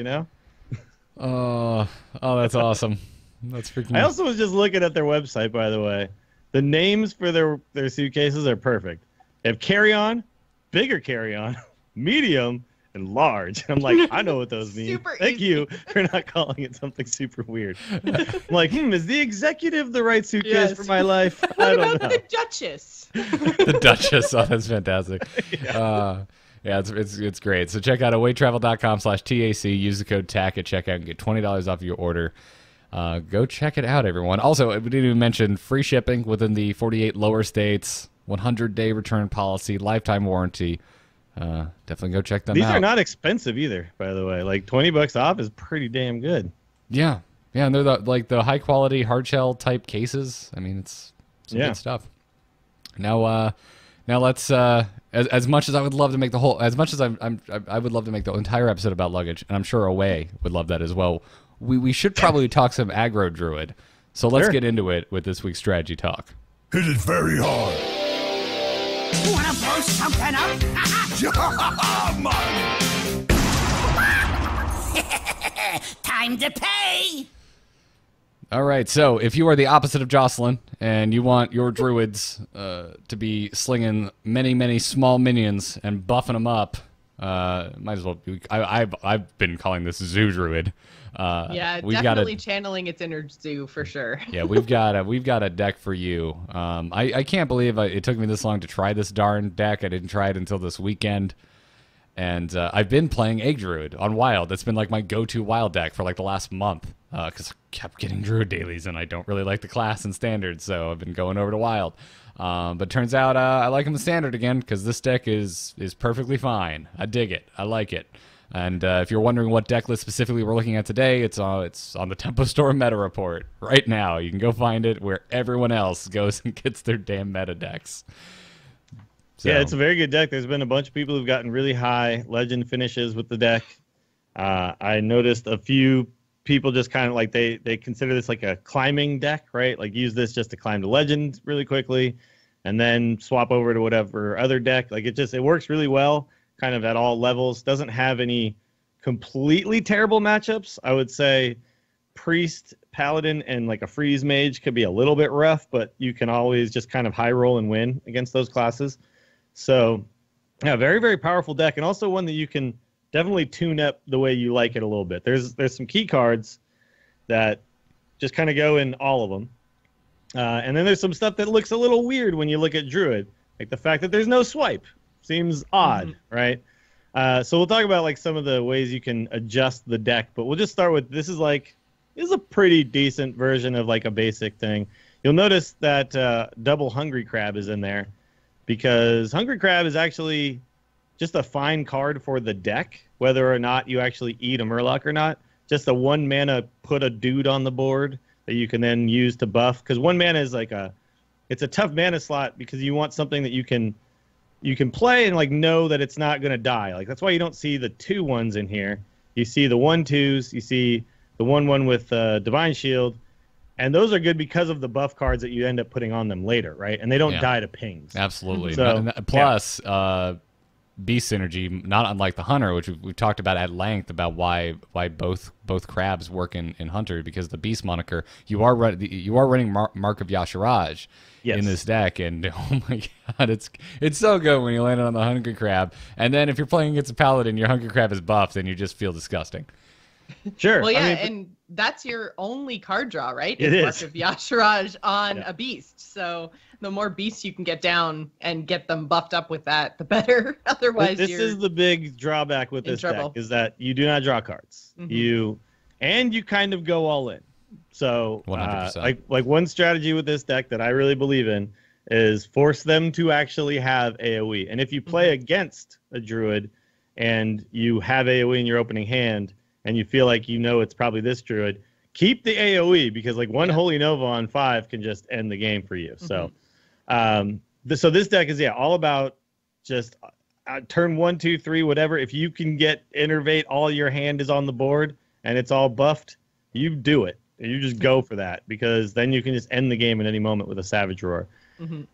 Oh, that's awesome. That's freaking. I also was just looking at their website, by the way. The names for their suitcases are perfect. They have carry-on, bigger carry-on, medium, and large. I'm like, I know what those mean. Thank you for not calling it something super weird. I'm like, is the executive the right suitcase for my life? I don't know. The Duchess? The Duchess. Oh, that's fantastic. Yeah, it's great. So check out awaytravel.com/TAC. Use the code TAC at checkout and get $20 off your order. Go check it out, everyone. Also, we didn't even mention free shipping within the 48 lower states, 100-day return policy, lifetime warranty. Definitely go check them out. These are not expensive either, by the way. Like $20 off is pretty damn good. Yeah, and they're the high quality hard shell type cases. I mean, it's some good stuff. Now let's as much as I would love to make the whole, as much as I would love to make the entire episode about luggage, and I'm sure Away would love that as well. We should probably talk some Aggro Druid. So let's get into it with this week's strategy talk. Hit it very hard. Wanna blow something up? Time to pay! All right, so if you are the opposite of Jocelyn and you want your druids to be slinging many, many small minions and buffing them up, might as well. I've been calling this Zoo Druid. Yeah, definitely channeling its inner zoo for sure. Yeah, we've got a deck for you. I can't believe it took me this long to try this darn deck. I didn't try it until this weekend. And I've been playing Egg Druid on Wild. That's been like my go-to Wild deck for like the last month. Because I kept getting Druid dailies and I don't really like the class and standard. So I've been going over to Wild. But turns out I like him in Standard again because this deck is perfectly fine. I dig it. I like it. And if you're wondering what deck list specifically we're looking at today, it's on the Tempo Storm meta report right now. You can go find it where everyone else goes and gets their damn meta decks. So. Yeah, it's a very good deck. There's been a bunch of people who've gotten really high legend finishes with the deck. I noticed a few people just kind of like they consider this like a climbing deck, right? Like use this just to climb to legend really quickly and then swap over to whatever other deck. Like it works really well kind of at all levels. Doesn't have any completely terrible matchups. I would say priest, paladin, and like a freeze mage could be a little bit rough, but you can always just kind of high roll and win against those classes. So, yeah, very, very powerful deck, and also one that you can definitely tune up the way you like it a little bit. There's some key cards that just kind of go in all of them. And then there's some stuff that looks a little weird when you look at Druid, like the fact that there's no swipe. Seems odd, right? So we'll talk about like some of the ways you can adjust the deck, but we'll just start with this is a pretty decent version of like a basic thing. You'll notice that double Hungry Crab is in there because Hungry Crab is actually just a fine card for the deck, whether or not you actually eat a Murloc or not. Just a 1 mana put a dude on the board that you can then use to buff. Because 1 mana is like it's a tough mana slot because you want something that you can play and like know that it's not going to die. Like that's why you don't see the 2/1s in here. You see the 1/2s. You see the 1/1 with Divine Shield, and those are good because of the buff cards that you end up putting on them later, right? And they don't die to pings. Absolutely. So, plus, beast synergy, not unlike the hunter, which we've talked about at length about why both crabs work in hunter, because the beast moniker you are running Mark of Yasharaj in this deck, and oh my god, it's so good when you land it on the hungry crab, and then if you're playing against a paladin, your hungry crab is buffed, and you just feel disgusting. Sure. Well, yeah, and that's your only card draw, right? It is. Mark of Yasharaj on a beast. So the more beasts you can get down and get them buffed up with that, the better. Otherwise, this is the big drawback with this deck is that you do not draw cards. You kind of go all in. So 100%. Like one strategy with this deck that I really believe in is force them to actually have AoE. And if you play against a druid and you have AoE in your opening hand, and you feel like it's probably this druid, keep the AoE, because like one Holy Nova on 5 can just end the game for you. So so this deck is all about just turn 1, 2, 3, whatever. If you can get Innervate, all your hand is on the board and it's all buffed, you do it. You just go for that, because then you can just end the game at any moment with a Savage Roar.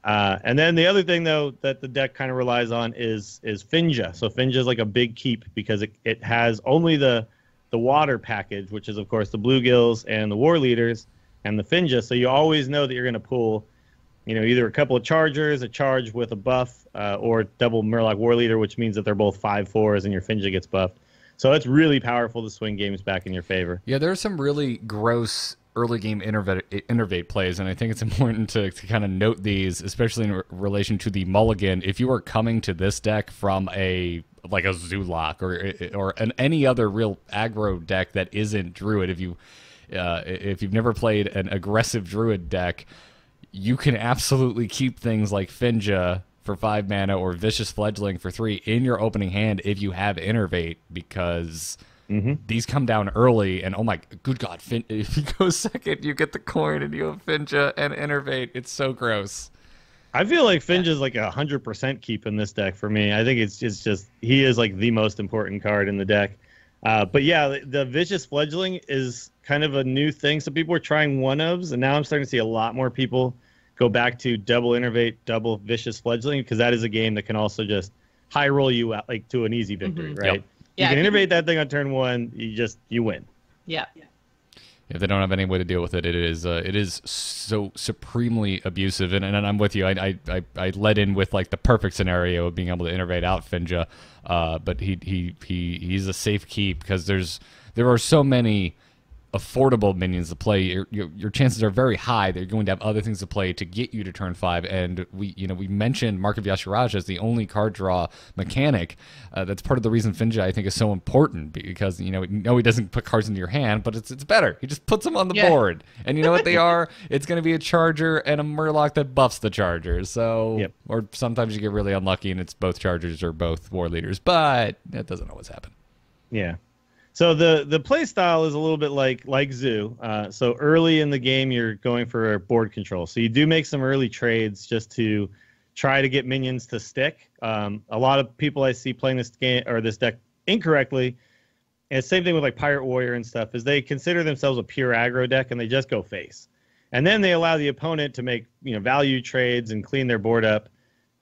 And then the other thing, though, that the deck kind of relies on is Finja. So Finja is like a big keep because it has only the water package, which is, of course, the Bluegills and the War Leaders and the Finja. So you always know that you're going to pull, either a couple of Chargers, a charge with a buff, or double Murloc War Leader, which means that they're both 5/4s and your Finja gets buffed. So it's really powerful to swing games back in your favor. Yeah, there are some really gross early game innervate plays, and I think it's important to kind of note these, especially in relation to the mulligan. If you are coming to this deck from a Zoolock or any other real aggro deck that isn't Druid, if you've never played an aggressive Druid deck, you can absolutely keep things like Finja for 5 mana or Vicious Fledgling for 3 in your opening hand if you have Innervate, because these come down early, and oh my good god, if you go second, you get the coin and you have Finja and Innervate. It's so gross. I feel like Finja is like 100% keep in this deck for me. I think it's just he is like the most important card in the deck. But yeah, the Vicious Fledgling is kind of a new thing. So people were trying one-ofs, and now I'm starting to see a lot more people go back to double Innervate, double Vicious Fledgling, because that is a game that can also just high roll you out like to an easy victory, right? Yep. You can Innervate that thing on turn 1, you win. Yeah. If they don't have any way to deal with it, it is so supremely abusive. And I'm with you. I led in with like the perfect scenario of being able to innervate out Finja, but he's a safe keep because there are so many affordable minions to play. Your chances are very high that you're going to have other things to play to get you to turn 5. And we mentioned Mark of Yasharaj as the only card draw mechanic. That's part of the reason Finja, I think, is so important, because he doesn't put cards into your hand, but it's better. He just puts them on the board, and you know what they are? It's going to be a Charger and a Murloc that buffs the Charger. So, or sometimes you get really unlucky and it's both Chargers or both War Leaders, but that doesn't always happen. Yeah. So the play style is a little bit like Zoo. So early in the game, you're going for board control. So you do make some early trades just to try to get minions to stick. A lot of people I see playing this game or this deck incorrectly, and same thing with like Pirate Warrior and stuff, is they consider themselves a pure aggro deck and they just go face. And then they allow the opponent to make value trades and clean their board up.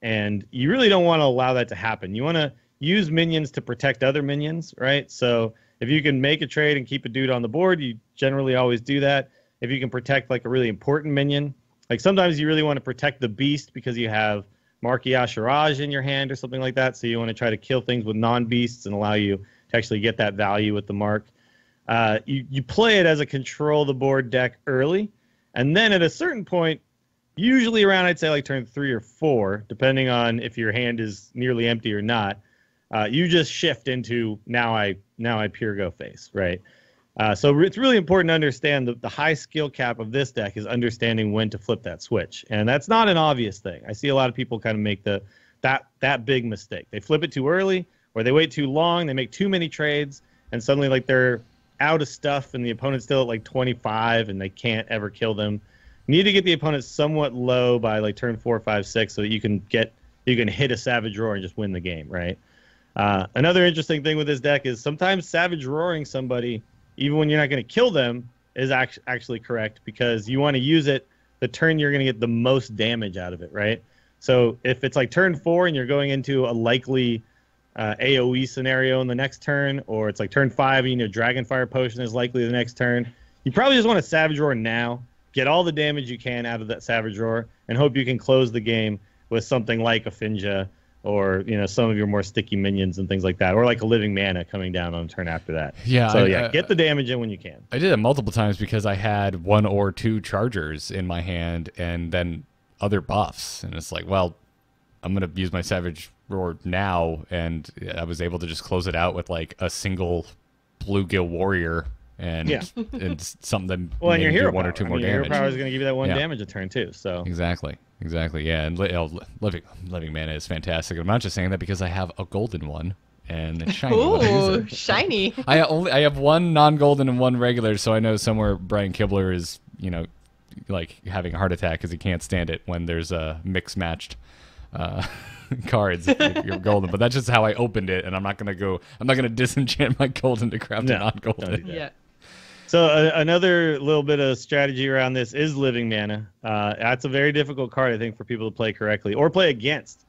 And you really don't want to allow that to happen. You want to use minions to protect other minions, right? So If you can make a trade and keep a dude on the board, you generally always do that. If you can protect like a really important minion, like sometimes you really want to protect the beast because you have Marquee Asheraj in your hand or something like that. So you want to try to kill things with non-beasts and allow you to actually get that value with the mark. You play it as a control the board deck early, and then at a certain point, usually around I'd say like turn 3 or 4, depending on if your hand is nearly empty or not, you just shift into now I pure go face, right? So it's really important to understand the high skill cap of this deck is understanding when to flip that switch, and that's not an obvious thing. I see a lot of people kind of make that big mistake. They flip it too early, or they wait too long. They make too many trades, and suddenly like they're out of stuff, and the opponent's still at like 25, and they can't ever kill them. You need to get the opponent somewhat low by like turn 4, 5, 6, so that you can hit a Savage Roar and just win the game, right? Another interesting thing with this deck is sometimes Savage Roaring somebody, even when you're not going to kill them, is actually correct, because you want to use it the turn you're going to get the most damage out of it, right? So if it's like turn 4 and you're going into a likely AoE scenario in the next turn, or it's like turn 5 and Dragonfire Potion is likely the next turn, you probably just want to Savage Roar now, get all the damage you can out of that Savage Roar, and hope you can close the game with something like a Finja, or some of your more sticky minions and things like that, or like a Living Mana coming down on turn after that. Yeah. So get the damage in when you can. I did it multiple times because I had 1 or 2 chargers in my hand and then other buffs, and it's like, well, I'm gonna use my Savage Roar now, and I was able to just close it out with like a single Bluegill Warrior and something that and your hero 1 or 2 more damage. Your hero power is going to give you that 1 damage a turn too. So exactly, yeah. And living Mana is fantastic. I'm not just saying that because I have a golden one and it's shiny. Ooh, shiny. I have 1 non-golden and 1 regular, so I know somewhere Brian Kibler is like having a heart attack because he can't stand it when there's a mix-matched cards if you're golden. But that's just how I opened it, and I'm not gonna disenchant my golden to craft a non-golden. Yeah. So another little bit of strategy around this is Living Mana. That's a very difficult card, I think, for people to play correctly or play against.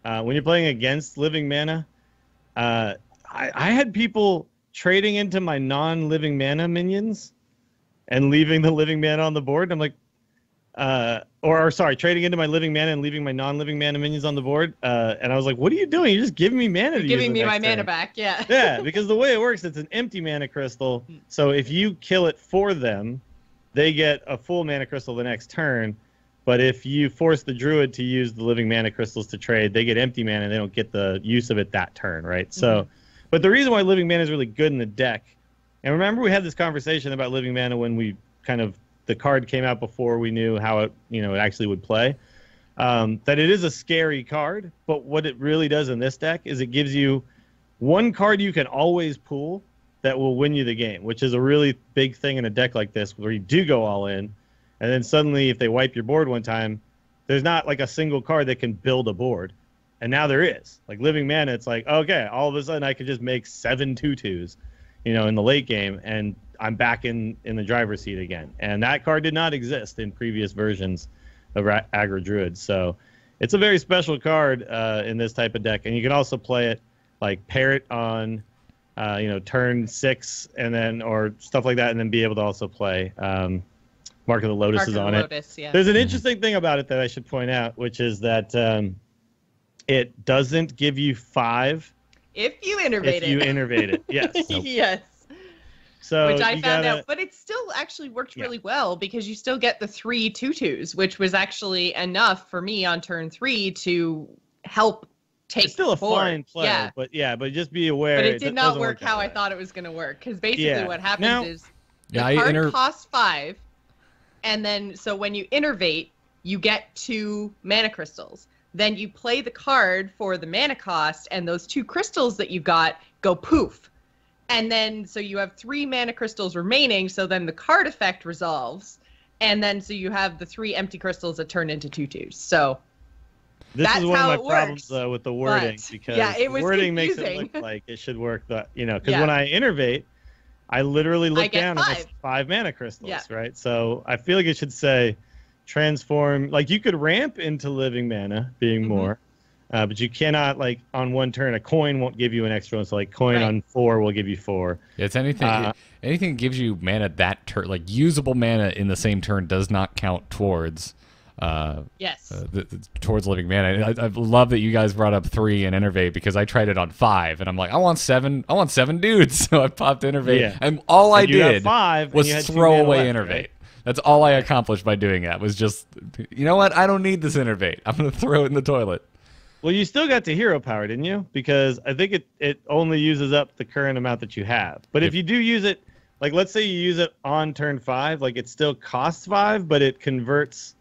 When you're playing against Living Mana, I had people trading into my non-Living Mana minions and leaving the Living Mana on the board. I'm like, trading into my Living Mana and leaving my non-Living Mana minions on the board. And I was like, what are you doing? You're just giving me mana. Giving me my mana back, yeah. Yeah, because the way it works, it's an empty mana crystal. So if you kill it for them, they get a full mana crystal the next turn. But if you force the druid to use the Living Mana crystals to trade, they get empty mana and they don't get the use of it that turn, right? So, but the reason why Living Mana is really good in the deck, and remember we had this conversation about Living Mana when we the card came out before we knew how it actually would play, that it is a scary card, but what it really does in this deck is it gives you 1 card you can always pull that will win you the game, which is a really big thing in a deck like this where you do go all in, and then suddenly if they wipe your board one time, there's not like a single card that can build a board, and now there is. Like Living Mana, it's like, okay, all of a sudden I could just make 7 2/2s, in the late game, and I'm back in the driver's seat again. And that card did not exist in previous versions of Aggro Druid. So it's a very special card in this type of deck. And you can also play it, like pair it on, turn 6 and then, or stuff like that, and then be able to also play Mark of the Lotus is on it. Yeah. There's an interesting thing about it that I should point out, which is that it doesn't give you 5 if you innervate it. Yes. Yes. So which I found out, but it still actually worked really well because you still get the 3 2/2s, which was actually enough for me on turn 3 to help take. It's still a board. fine play, but just be aware. But it did not work how I thought it was going to work, because basically what happens is the card costs 5, and then so when you innervate, you get 2 mana crystals. Then you play the card for the mana cost, and those 2 crystals that you got go poof. And then, so you have 3 mana crystals remaining, so then the card effect resolves. And then, so you have the 3 empty crystals that turn into 2/2s. So, this that's is one how of my problems with the wording, because it was wording confusing. makes it look like it should work, because when I innervate, I literally look down and there's 5 mana crystals, right? So I feel like it should say transform, like you could ramp into Living Mana being more, But you cannot, like, on one turn, a coin won't give you an extra one. So, like, coin on 4 will give you 4. It's anything. Anything that gives you mana that turn, like usable mana in the same turn, does not count towards. Yes. Towards living mana. I love that you guys brought up 3 and Innervate, because I tried it on 5, and I'm like, I want 7 dudes. So I popped Innervate, and all I did was throw away Innervate. Right? That's all I accomplished by doing that. Was just, you know what? I don't need this Innervate. I'm gonna throw it in the toilet. Well, you still got the hero power, didn't you? Because I think it only uses up the current amount that you have. But if you do use it, like let's say you use it on turn 5, like it still costs 5, but it converts.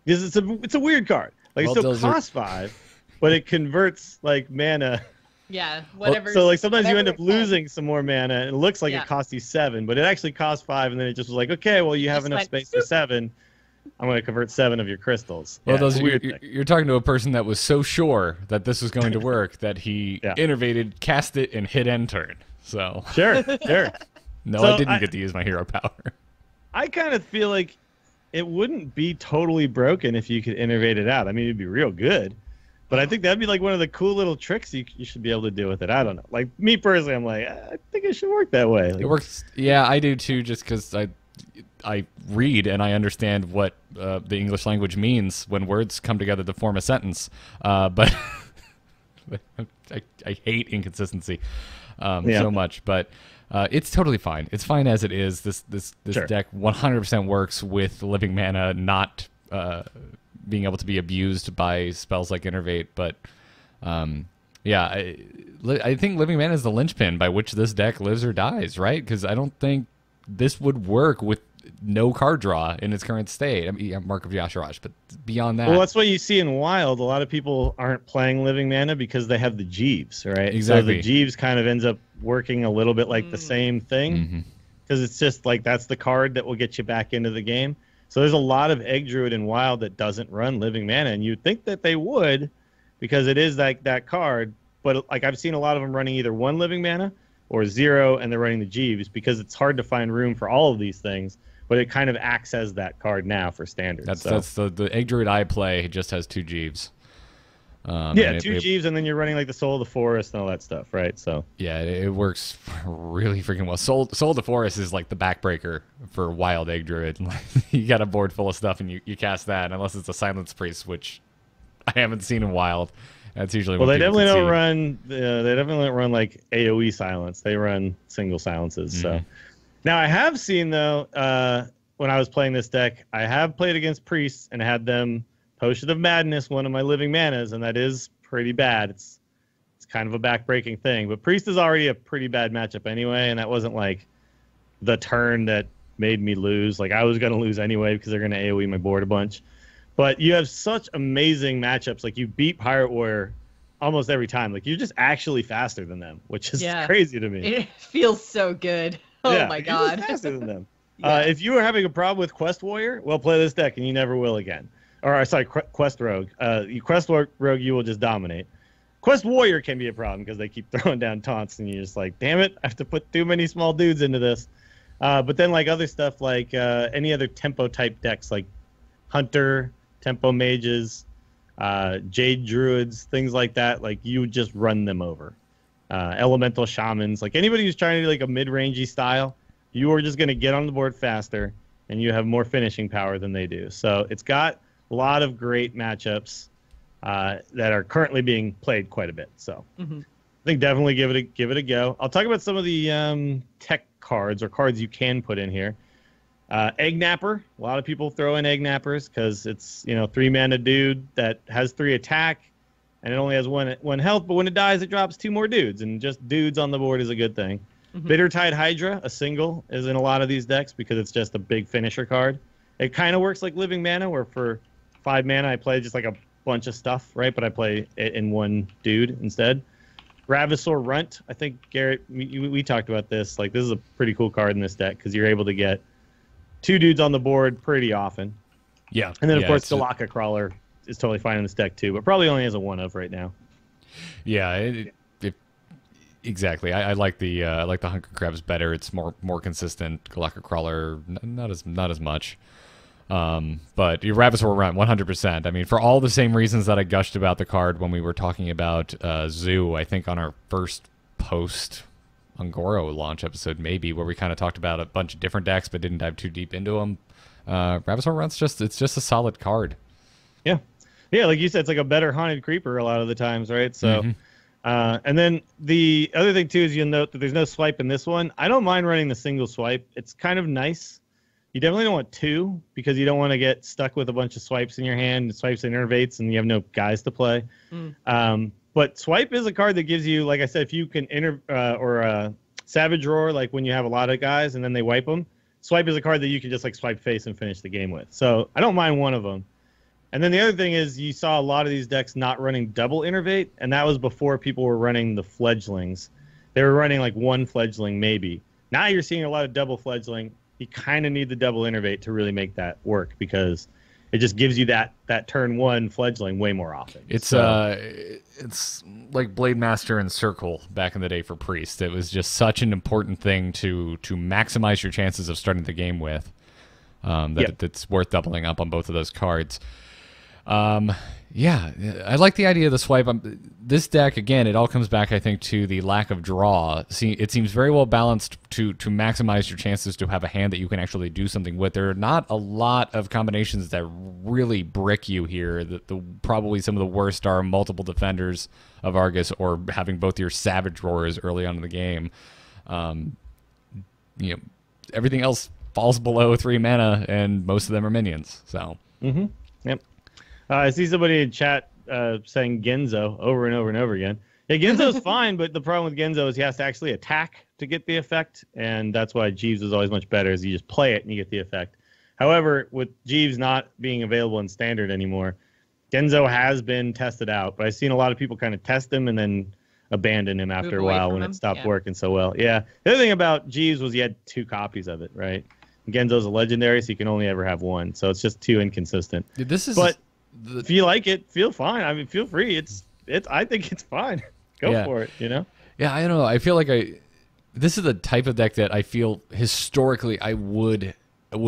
Because it's a weird card. Like, it still costs 5, but it converts like mana. Yeah, whatever. So like sometimes you end up losing some more mana, and it looks like it costs you 7, but it actually costs 5, and then it just was like, okay, well you have enough space for 7. I'm going to convert 7 of your crystals. Well, you're talking to a person that was so sure that this was going to work that he innovated, cast it, and hit end turn. So sure. No, so I didn't get to use my hero power. I kind of feel like it wouldn't be totally broken if you could innovate it out. I mean, it'd be real good. But I think that'd be like one of the cool little tricks you should be able to do with it. I don't know. Like, me personally, I'm like, I think it should work that way. Like, it works. Yeah, I do too, just because I read and I understand what the English language means when words come together to form a sentence. But I hate inconsistency so much. But it's totally fine. It's fine as it is. This deck 100% works with living mana not being able to be abused by spells like Innervate. But I think living mana is the linchpin by which this deck lives or dies, right? Because I don't think this would work with no card draw in its current state. I mean, Mark of Yasharash, but beyond that, well, that's what you see in Wild. A lot of people aren't playing living mana because they have the Jeeves, right? Exactly. So the Jeeves kind of ends up working a little bit like the same thing, because it's just like that's the card that will get you back into the game. So there's a lot of Egg Druid in Wild that doesn't run living mana, and you'd think that they would, because it is that card. But like I've seen a lot of them running either 1 living mana or 0, and they're running the Jeeves because it's hard to find room for all of these things. But it kind of acts as that card now for standard. That's the Egg Druid I play just has 2 Jeeves. 2 Jeeves, and then you're running like the Soul of the Forest and all that stuff, right? So yeah, it works really freaking well. Soul of the Forest is like the backbreaker for Wild Egg Druid. You got a board full of stuff, and you cast that, unless it's a Silence Priest, which I haven't seen in Wild. That's usually they definitely don't run. They definitely don't run like AOE silence. They run single silences. So. Now, I have seen, though, when I was playing this deck, I have played against priests and had them Potion of Madness, one of my living manas, and that is pretty bad. It's kind of a back-breaking thing. But priest is already a pretty bad matchup anyway, and that wasn't, like, the turn that made me lose. Like, I was going to lose anyway because they're going to AoE my board a bunch. But you have such amazing matchups. Like, you beat Pirate Warrior almost every time. Like, you're just actually faster than them, which is crazy to me. It feels so good. Oh my god! Faster than them. If you are having a problem with Quest Warrior, well, play this deck and you never will again. Or sorry, Quest Rogue. Quest Rogue, you will just dominate. Quest Warrior can be a problem because they keep throwing down taunts, and you're just like, damn it, I have to put too many small dudes into this. But then like other stuff, like any other tempo type decks, like Hunter, Tempo Mages, Jade Druids, things like that, like you would just run them over. Elemental Shamans, like anybody who's trying to do like a mid-rangey style, you are just going to get on the board faster, and you have more finishing power than they do. So it's got a lot of great matchups that are currently being played quite a bit. So I think definitely give it a go. I'll talk about some of the tech cards or cards you can put in here. Egg Napper. A lot of people throw in Egg Nappers because it's 3 mana dude that has 3 attack. And it only has one health, but when it dies, it drops 2 more dudes, and just dudes on the board is a good thing. Bittertide Hydra, a single, is in a lot of these decks because it's just a big finisher card. It kind of works like living mana, where for 5 mana I play just like a bunch of stuff, right? But I play it in 1 dude instead. Ravasaur Runt, I think Garrett, we talked about this. Like, this is a pretty cool card in this deck because you're able to get 2 dudes on the board pretty often. Yeah. And then of course Galaka Crawler is totally fine in this deck too, but probably only has a 1 of right now. Yeah, exactly. I like the Hunker Crabs better. It's more consistent. Galaka Crawler, not as much. But your Ravasaur run, 100%. I mean, for all the same reasons that I gushed about the card when we were talking about Zoo, I think on our first post-Ungoro launch episode, maybe, where we kind of talked about a bunch of different decks but didn't dive too deep into them. Ravasaur run's it's just a solid card. Yeah. Yeah, like you said, it's like a better Haunted Creeper a lot of the times, right? So, and then the other thing, too, is you'll note that there's no swipe in this one. I don't mind running the single swipe. It's kind of nice. You definitely don't want two because you don't want to get stuck with a bunch of swipes in your hand, swipes and innervates, and you have no guys to play. But swipe is a card that gives you, like I said, if you can Savage Roar, like when you have a lot of guys and then they wipe them, swipe is a card that you can just like swipe face and finish the game with. So I don't mind one of them. And then the other thing is you saw a lot of these decks not running double innervate, and that was before people were running the fledglings. They were running like one fledgling maybe. Now you're seeing a lot of double fledgling. You kind of need the double innervate to really make that work because it just gives you that turn one fledgling way more often. It's like Blade Master and Circle back in the day for Priest. It was just such an important thing to maximize your chances of starting the game with. It's worth doubling up on both of those cards. Yeah, I like the idea of the swipe. This deck, again, it all comes back, I think, to the lack of draw. See, it seems very well balanced to maximize your chances to have a hand that you can actually do something with. There are not a lot of combinations that really brick you here. Probably some of the worst are multiple defenders of Argus or having both your Savage Roars early on in the game. Everything else falls below 3 mana, and most of them are minions. So. Yep. I see somebody in chat saying Genzo over and over and over again. Yeah, Genzo's fine, but the problem with Genzo is he has to actually attack to get the effect, and that's why Jeeves is always much better, is you just play it and you get the effect. However, with Jeeves not being available in Standard anymore, Genzo has been tested out, but I've seen a lot of people kind of test him and then abandon him after a while when it stopped working so well. Yeah. The other thing about Jeeves was he had 2 copies of it, right? Genzo's a legendary, so you can only ever have 1, so it's just too inconsistent. If you like it, feel fine. I mean, feel free. I think it's fine. Go for it, you know? Yeah, I don't know. I feel like this is the type of deck that I feel historically I would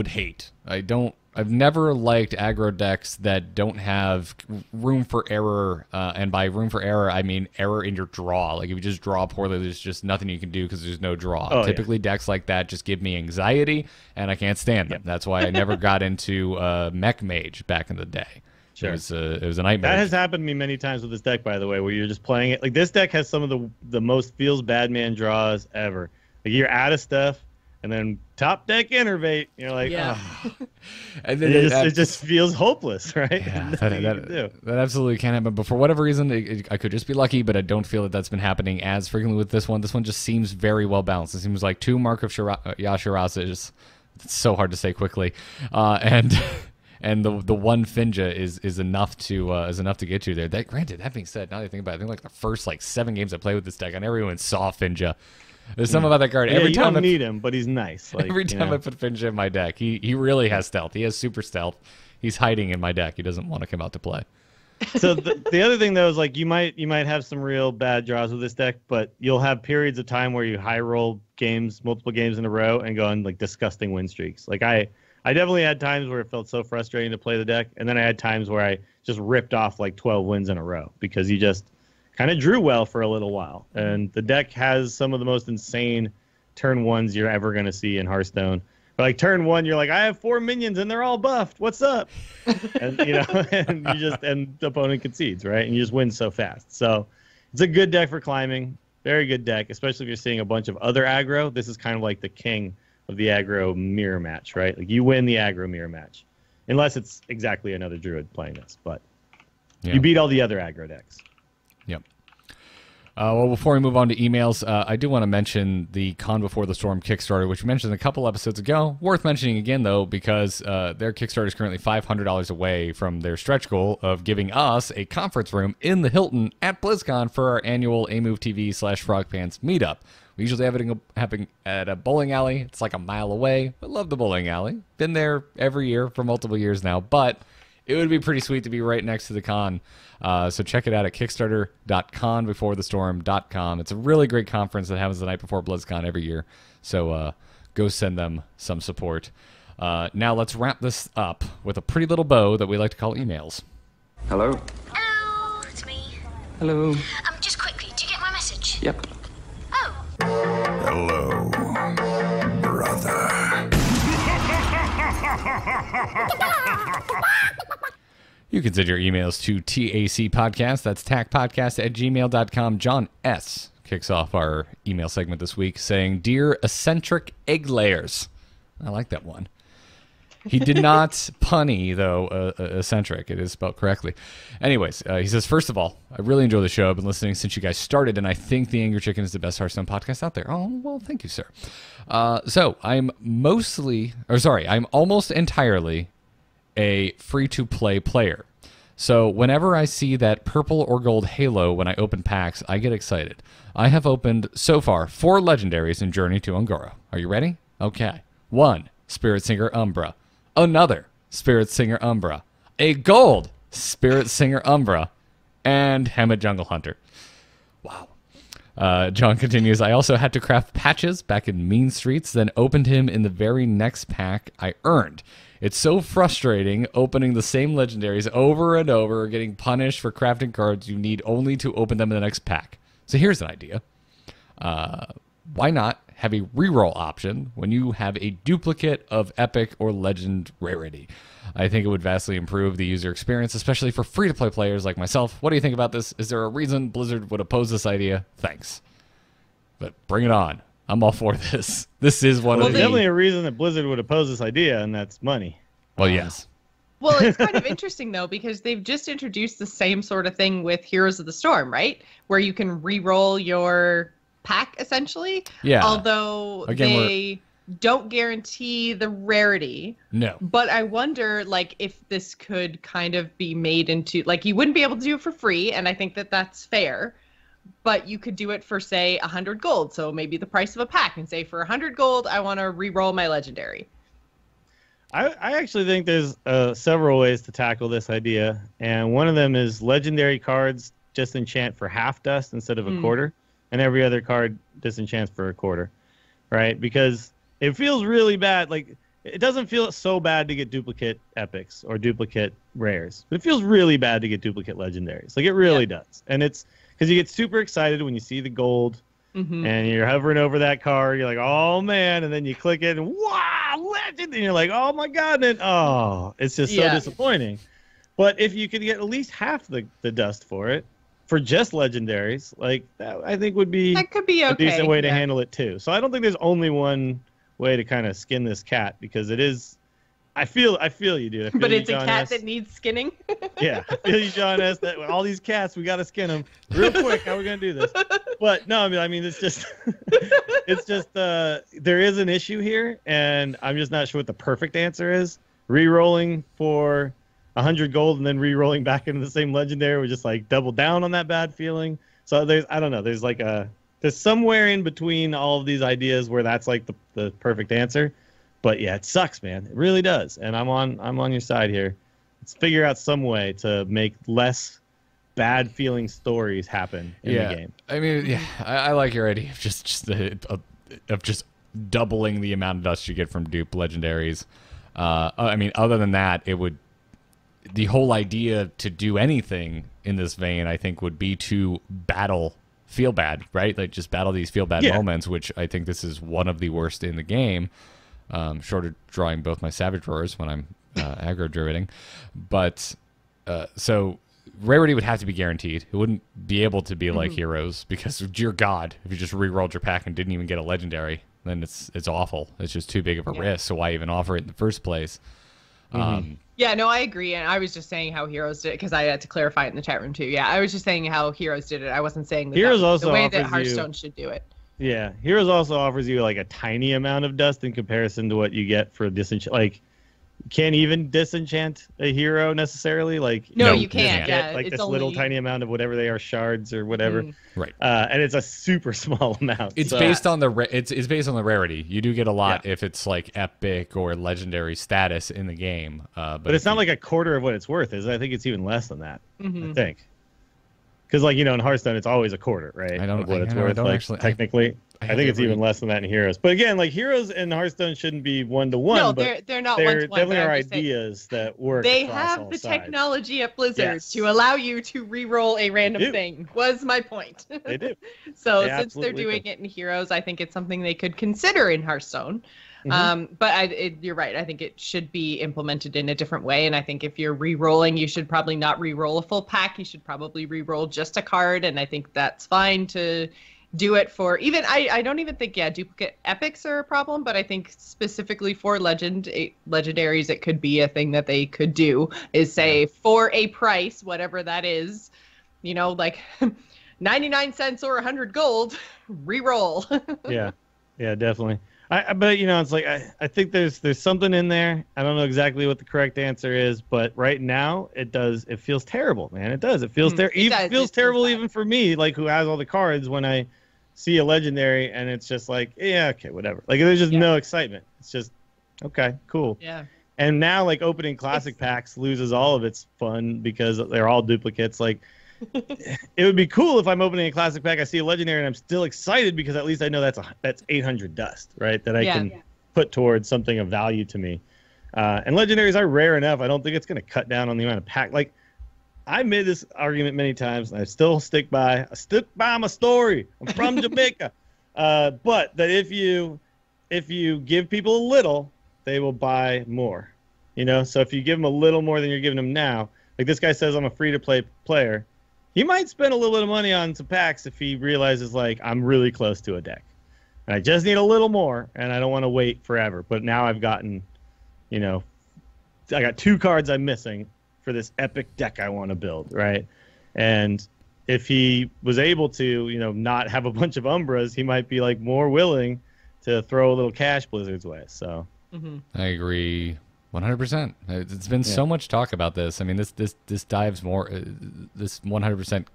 hate. I've never liked aggro decks that don't have room for error, and by room for error, I mean error in your draw. Like if you just draw poorly, there's just nothing you can do because there's no draw. Typically, decks like that just give me anxiety, and I can't stand them. That's why I never got into Mech Mage back in the day. Sure. It was a nightmare. That has happened to me many times with this deck, by the way, where you're just playing it. Like this deck has some of the most feels bad man draws ever. Like you're out of stuff, and then top deck innervate. You're like, and then it just feels hopeless, right? Yeah, that absolutely can happen. But for whatever reason, I could just be lucky, but I don't feel that that's been happening as frequently with this one. This one just seems very well balanced. It seems like 2 Mark of Yashirasa. It's so hard to say quickly, and the one Finja is enough to get you there. Granted, that being said, now that I think about it, I think like the first 7 games I played with this deck, I never even saw Finja. There's something about that card. Every time you don't need him, but he's nice. Every time I put Finja in my deck, he really has stealth. He has super stealth. He's hiding in my deck. He doesn't want to come out to play. So the other thing though is you might have some real bad draws with this deck, but you'll have periods of time where you high roll games, multiple games in a row, and go on disgusting win streaks. I definitely had times where it felt so frustrating to play the deck, and then I had times where I just ripped off 12 wins in a row because you just kind of drew well for a little while. And the deck has some of the most insane turn 1s you're ever going to see in Hearthstone. But turn 1, you're like, I have 4 minions and they're all buffed. What's up? And and the opponent concedes, right? And you just win so fast. So it's a good deck for climbing. Very good deck, especially if you're seeing a bunch of other aggro. This is kind of like the king of the aggro mirror match, right? You win the aggro mirror match. Unless it's exactly another druid playing this, but you beat all the other aggro decks. Yep. Well, before we move on to emails, I do want to mention the Con Before the Storm Kickstarter, which we mentioned a couple episodes ago. Worth mentioning again, though, because their Kickstarter is currently $500 away from their stretch goal of giving us a conference room in the Hilton at BlizzCon for our annual A-Move TV /Frog Pants meetup. We usually have it happen at a bowling alley. It's like a mile away. I love the bowling alley. Been there every year for multiple years now, but it would be pretty sweet to be right next to the con. So check it out at kickstarter.conbeforethestorm.com. It's a really great conference that happens the night before BlizzCon every year. So go send them some support. Now let's wrap this up with a pretty little bow that we like to call emails. Hello? Hello, it's me. Hello? Just quickly, do you get my message? Yep. Oh, Hello, brother. You can send your emails to TAC Podcast. That's tacpodcast@gmail.com. John S. kicks off our email segment this week saying, Dear Eccentric Egg Layers. I like that one. He did not punny, though, eccentric. It is spelled correctly. Anyways, he says, first of all, I really enjoy the show. I've been listening since you guys started, and I think The Angry Chicken is the best Hearthstone podcast out there. Oh, well, thank you, sir. So I'm almost entirely a free-to-play player. So whenever I see that purple or gold halo when I open packs, I get excited. I have opened, so far, 4 legendaries in Journey to Un'Goro. Are you ready? Okay. 1, Spirit Singer Umbra. Another Spirit Singer Umbra. A gold Spirit Singer Umbra. And Hemet Jungle Hunter. Wow. John continues, I also had to craft Patches back in Mean Streets, then opened him in the very next pack I earned. It's so frustrating opening the same legendaries over and over, getting punished for crafting cards you need only to open them in the next pack. So here's an idea. Why not have a reroll option when you have a duplicate of epic or legend rarity? I think it would vastly improve the user experience, especially for free-to-play players like myself. What do you think about this? Is there a reason Blizzard would oppose this idea? Thanks. But bring it on. I'm all for this. This is one of There's the... definitely a reason that Blizzard would oppose this idea, and that's money. Well, yes. Well, it's kind of interesting, though, because they've just introduced the same sort of thing with Heroes of the Storm, right? Where you can re-roll your pack, essentially. Yeah. Although they don't guarantee the rarity. No. But I wonder, like, if this could kind of be made into... Like, you wouldn't be able to do it for free, and I think that that's fair. But you could do it for, say, 100 gold. So maybe the price of a pack. And say, for 100 gold, I want to re-roll my legendary. I actually think there's several ways to tackle this idea, and one of them is legendary cards disenchant for half dust instead of a quarter, and every other card disenchants for a quarter, right? Because it feels really bad. Like, it doesn't feel so bad to get duplicate epics or duplicate rares, but it feels really bad to get duplicate legendaries. Like, it really does, and it's because you get super excited when you see the gold. And you're hovering over that card. You're like, oh, man. And then you click it and, wow, legend. And you're like, oh, my God. And it's just so disappointing. But if you could get at least half the dust for it, for just legendaries, like, that I think would be, that could be a decent way to handle it, too. So I don't think there's only one way to kind of skin this cat, because it is, I feel you, dude. But it's a cat that needs skinning. Yeah, I feel you, John S. That all these cats, we got to skin them real quick. How are we gonna do this? But no, I mean, it's just, there is an issue here, and I'm just not sure what the perfect answer is. Re-rolling for 100 gold and then re-rolling back into the same legendary would just like double down on that bad feeling. So I don't know. There's somewhere in between all of these ideas where that's like the perfect answer. But yeah, it sucks, man. It really does. And I'm on your side here. Let's figure out some way to make less bad feeling stories happen in the game. I mean, I like your idea of just doubling the amount of dust you get from dupe legendaries. I mean, other than that, the whole idea to do anything in this vein, I think, would be to battle feel bad, right? Like, just battle these feel bad moments, which I think this is one of the worst in the game. Short of drawing both my Savage Roars when I'm aggro druiding. But so rarity would have to be guaranteed. It wouldn't be able to be like Heroes, because, dear God, if you just re-rolled your pack and didn't even get a legendary, then it's awful. It's just too big of a risk, so why even offer it in the first place? Yeah, no, I agree. And I was just saying how Heroes did it, because I had to clarify it in the chat room, too. Yeah, I was just saying how Heroes did it. I wasn't saying that Heroes that was also the way that offers Hearthstone should do it. Yeah, Heroes also offers you like a tiny amount of dust in comparison to what you get for disenchant. Like, you can't even disenchant a hero necessarily. Like, no, you can't. Get like this little tiny amount of whatever they are, shards or whatever. Right. And it's a super small amount. It's based on it's based on the rarity. You do get a lot if it's like epic or legendary status in the game. But it's not like a quarter of what it's worth, is it? I think it's even less than that. I think. Because, like, in Hearthstone, it's always a quarter, right? I don't of what it's I worth, don't like, actually, technically. I think it's even less than that in Heroes. But again, like Heroes and Hearthstone shouldn't be one-to-one. No, but they're not they're one-to-one. definitely but are I'm just saying, ideas that work. they across have all the sides. technology at Blizzard Yes. to allow you to re-roll a random They do. thing. Was my point. They do. So They since they're absolutely doing do. it in Heroes, I think it's something they could consider in Hearthstone. But you're right. I think it should be implemented in a different way. And I think if you're re-rolling, you should probably not re-roll a full pack. You should probably re-roll just a card. And I think that's fine to do it for even. I don't even think duplicate epics are a problem. But I think specifically for legendaries, it could be a thing that they could do. Is say for a price, whatever that is, like 99 cents or 100 gold, re-roll. Yeah, definitely. But it's like I think there's something in there. I don't know exactly what the correct answer is, but right now it feels terrible, man. It does. It feels terrible even for me, like who has all the cards when I see a legendary and it's just like, yeah, okay, whatever. Like there's just no excitement. It's just okay, cool. Yeah. And now like opening classic packs loses all of its fun because they're all duplicates. Like it would be cool if I'm opening a classic pack, I see a legendary, and I'm still excited because at least I know that's 800 dust, right? That I can put towards something of value to me. And legendaries are rare enough. I don't think it's going to cut down on the amount of pack. Like I made this argument many times, and I still stick by my story. I'm from Jamaica, but that if you give people a little, they will buy more. So if you give them a little more than you're giving them now, like this guy says, I'm a free-to-play player. He might spend a little bit of money on some packs if he realizes, like, I'm really close to a deck. And I just need a little more, and I don't want to wait forever. But now I've gotten, I got 2 cards I'm missing for this epic deck I want to build, right? And if he was able to, not have a bunch of Umbras, he might be, like, more willing to throw a little cash Blizzard's way. So I agree 100%. It's been so much talk about this. I mean, this dives more. This 100%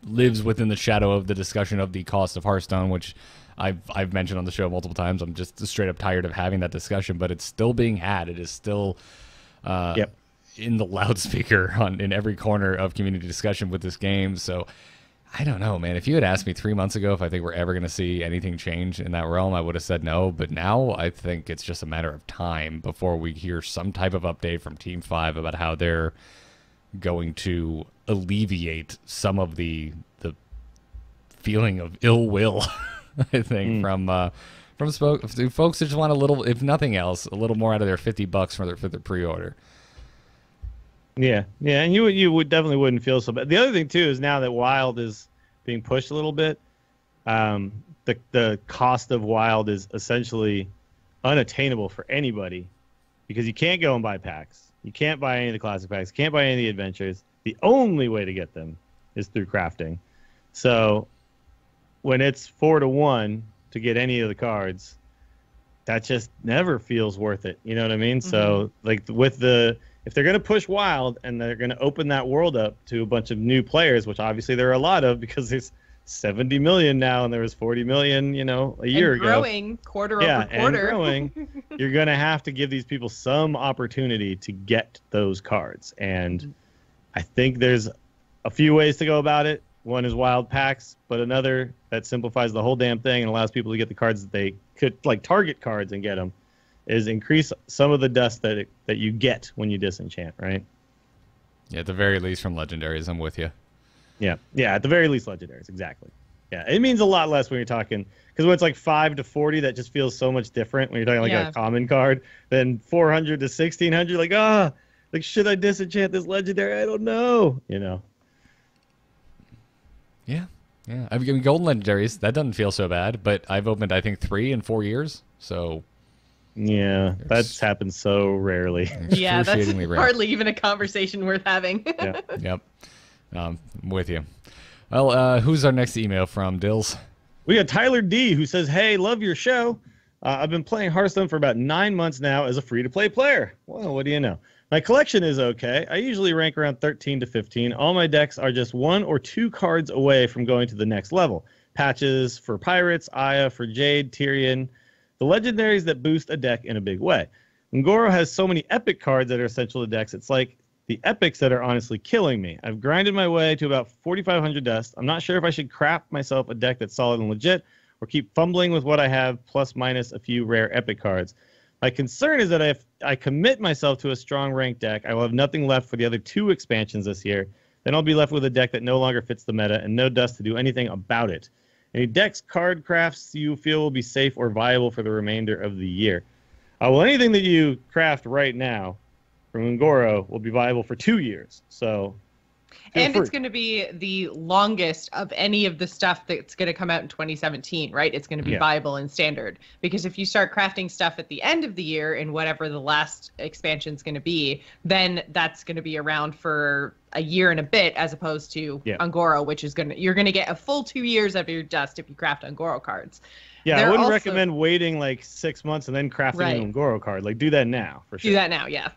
lives within the shadow of the discussion of the cost of Hearthstone, which I've mentioned on the show multiple times. I'm just straight up tired of having that discussion, but it's still being had. It is still in the loudspeaker in every corner of community discussion with this game. So I don't know, man. If you had asked me 3 months ago if I think we're ever going to see anything change in that realm, I would have said no. But now I think it's just a matter of time before we hear some type of update from Team 5 about how they're going to alleviate some of the feeling of ill will, I think, from folks that just want a little, if nothing else, a little more out of their $50 for their pre-order. Yeah, and you would definitely wouldn't feel so bad. The other thing too is now that Wild is being pushed a little bit, the cost of Wild is essentially unattainable for anybody because you can't go and buy packs. You can't buy any of the classic packs. You can't buy any of the adventures. The only way to get them is through crafting. So when it's 4-to-1 to get any of the cards, that just never feels worth it. You know what I mean? So like if they're going to push Wild and they're going to open that world up to a bunch of new players, which obviously there are a lot of because there's 70 million now and there was 40 million, a year ago. Growing quarter over quarter. And growing. You're going to have to give these people some opportunity to get those cards. And I think there's a few ways to go about it. One is Wild packs, but another that simplifies the whole damn thing and allows people to get the cards that they could, like target cards and get them, is increase some of the dust that you get when you disenchant, right? Yeah, at the very least from legendaries, I'm with you. Yeah, at the very least legendaries, exactly. Yeah, it means a lot less when you're talking, because when it's like 5 to 40, that just feels so much different when you're talking like a common card than 400 to 1600. Like should I disenchant this legendary? I don't know. Yeah. I've given golden legendaries. That doesn't feel so bad, but I've opened I think 3 in 4 years, so. Yeah, that's happened so rarely. Yeah, that's Excruciatingly rare. hardly even a conversation worth having. Yeah. Yep. I'm with you. Well, who's our next email from, Dills? We got Tyler D, who says, "Hey, love your show. I've been playing Hearthstone for about 9 months now as a free-to-play player. Well, what do you know? My collection is okay. I usually rank around 13 to 15. All my decks are just 1 or 2 cards away from going to the next level. Patches for Pirates, Aya for Jade, Tyrion, the legendaries that boost a deck in a big way. Ngoro has so many epic cards that are essential to decks. It's like the epics that are honestly killing me. I've grinded my way to about 4,500 dust. I'm not sure if I should craft myself a deck that's solid and legit, or keep fumbling with what I have, plus minus a few rare epic cards. My concern is that if I commit myself to a strong ranked deck, I will have nothing left for the other 2 expansions this year. Then I'll be left with a deck that no longer fits the meta and no dust to do anything about it. Any decks, card crafts you feel will be safe or viable for the remainder of the year? Well, anything that you craft right now from Ungoro will be viable for 2 years. So, and it's going to be the longest of any of the stuff that's going to come out in 2017, right? It's going to be viable and standard. Because if you start crafting stuff at the end of the year in whatever the last expansion is going to be, then that's going to be around for a year and a bit, as opposed to Ungoro, which is you're going to get a full 2 years of your dust if you craft Ungoro cards. Yeah, I wouldn't recommend waiting like 6 months and then crafting an Ungoro card. Like, do that now, for sure. Do that now, yeah.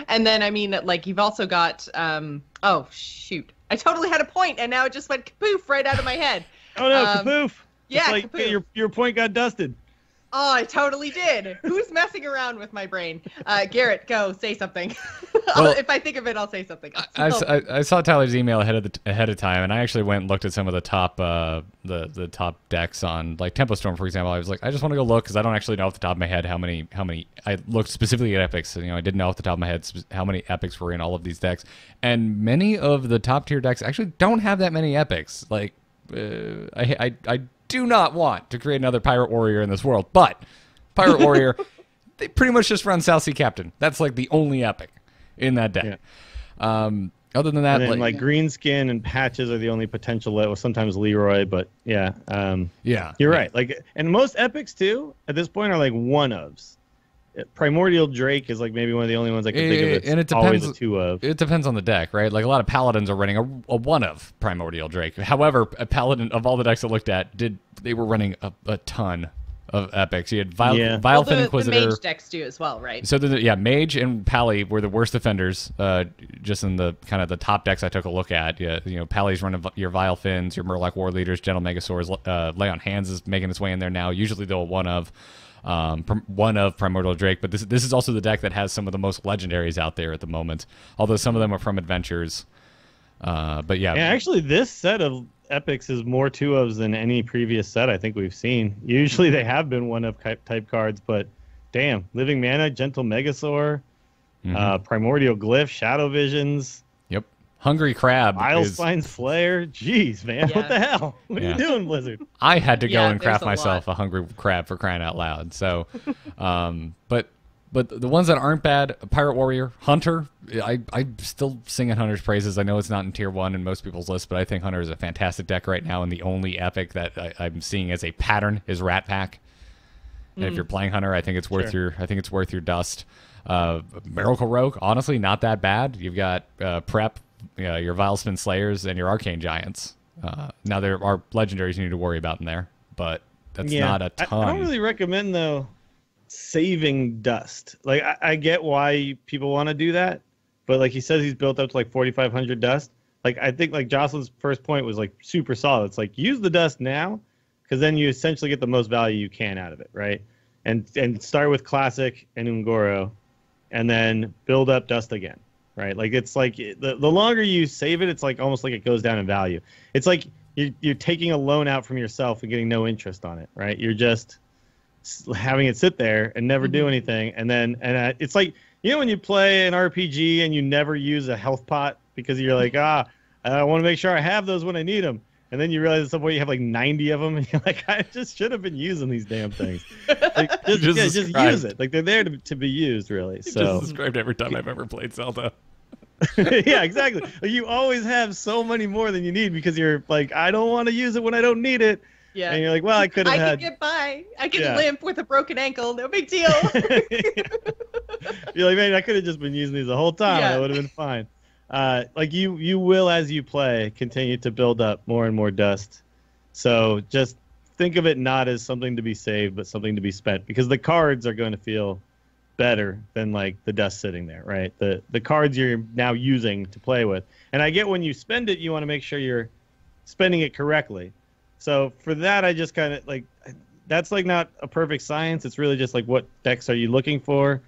And then, I mean, like, you've also got, oh, shoot. I totally had a point, and now it just went kapoof right out of my head. Oh, no, kapoof. Yeah, like, kapoof. Your point got dusted. Oh, I totally did. Who's messing around with my brain? Garrett, go say something. Well, if I think of it, I'll say something. I saw Tyler's email ahead of time, and I actually went and looked at some of the top the top decks on like Tempo Storm, for example. I was like, I just want to go look because I don't actually know off the top of my head how many. I looked specifically at epics. You know, I didn't know off the top of my head how many epics were in all of these decks, and many of the top tier decks actually don't have that many epics. Like, I do not want to create another Pirate Warrior in this world, but Pirate Warrior, they pretty much just run South Sea Captain. That's like the only epic in that deck. Yeah. Other than that, and then, like Greenskin and Patches are the only potential. Well, sometimes Leroy, but yeah, you're right. Like, and most epics too at this point are like one-ofs. Primordial Drake is like maybe one of the only ones I can think of. It's and it depends, always a 2-of. It depends on the deck, right? Like a lot of Paladins are running a 1-of Primordial Drake. However, a Paladin of all the decks I looked at, they were running a ton of epics. You had Vilefin Inquisitor. The Mage decks do as well, right? So Mage and Pally were the worst defenders. Just in the kind of the top decks I took a look at. Yeah, you know, Pally's running your Vilefins, your Murloc War Leaders, Gentle Megasaurs. Lay on Hands is making its way in there now. Usually they'll 1-of. One of Primordial Drake, but this is also the deck that has some of the most legendaries out there at the moment, although some of them are from adventures. But yeah, actually this set of epics is more 2-ofs than any previous set I think we've seen. Usually they have been 1-of type cards, but damn, Living Mana, Gentle Megasaur, Primordial Glyph, Shadow Visions. Yep. Hungry Crab. Ilespine's Flare. Jeez, man. What the hell? What are you doing, Blizzard? I had to go and craft myself a Hungry Crab, for crying out loud. So, but the ones that aren't bad, Pirate Warrior, Hunter, I'm still singing Hunter's praises. I know it's not in tier 1 in most people's list, but I think Hunter is a fantastic deck right now, and the only epic that I'm seeing as a pattern is Rat Pack. And if you're playing Hunter, I think it's worth your dust. Miracle Rogue, honestly, not that bad. You've got Prep, your Vilespin Slayers, and your Arcane Giants. Now there are legendaries you need to worry about in there, but that's not a ton. I don't really recommend though saving dust. Like I get why people want to do that, but like he says, he's built up to like 4,500 dust. Like I think like Jocelyn's first point was like super solid. It's like use the dust now, because then you essentially get the most value you can out of it, right? And start with Classic and Ungoro, and then build up dust again. Right, like it's like the longer you save it, it's like almost like it goes down in value. It's like you're taking a loan out from yourself and getting no interest on it, right? You're just having it sit there and never do anything, and it's like, you know, when you play an RPG and you never use a health pot because you're like, I want to make sure I have those when I need them, and then you realize at some point you have like 90 of them, and you're like, I just should have been using these damn things. Like, just use it. Like they're there to be used, really. You just described every time I've ever played Zelda. Yeah, exactly. Like, you always have so many more than you need because you're like, I don't want to use it when I don't need it. Yeah. And you're like, well, I could have had. I can get by. I can limp with a broken ankle. No big deal. You're like, man, I could have just been using these the whole time. Yeah. I would have been fine. Like you will, as you play, continue to build up more and more dust. So just think of it not as something to be saved, but something to be spent, because the cards are going to feel better than like the dust sitting there, right? The cards you're now using to play with. And I get when you spend it, you want to make sure you're spending it correctly. So for that, I just kind of like, that's like not a perfect science. It's really just like, what decks are you looking for?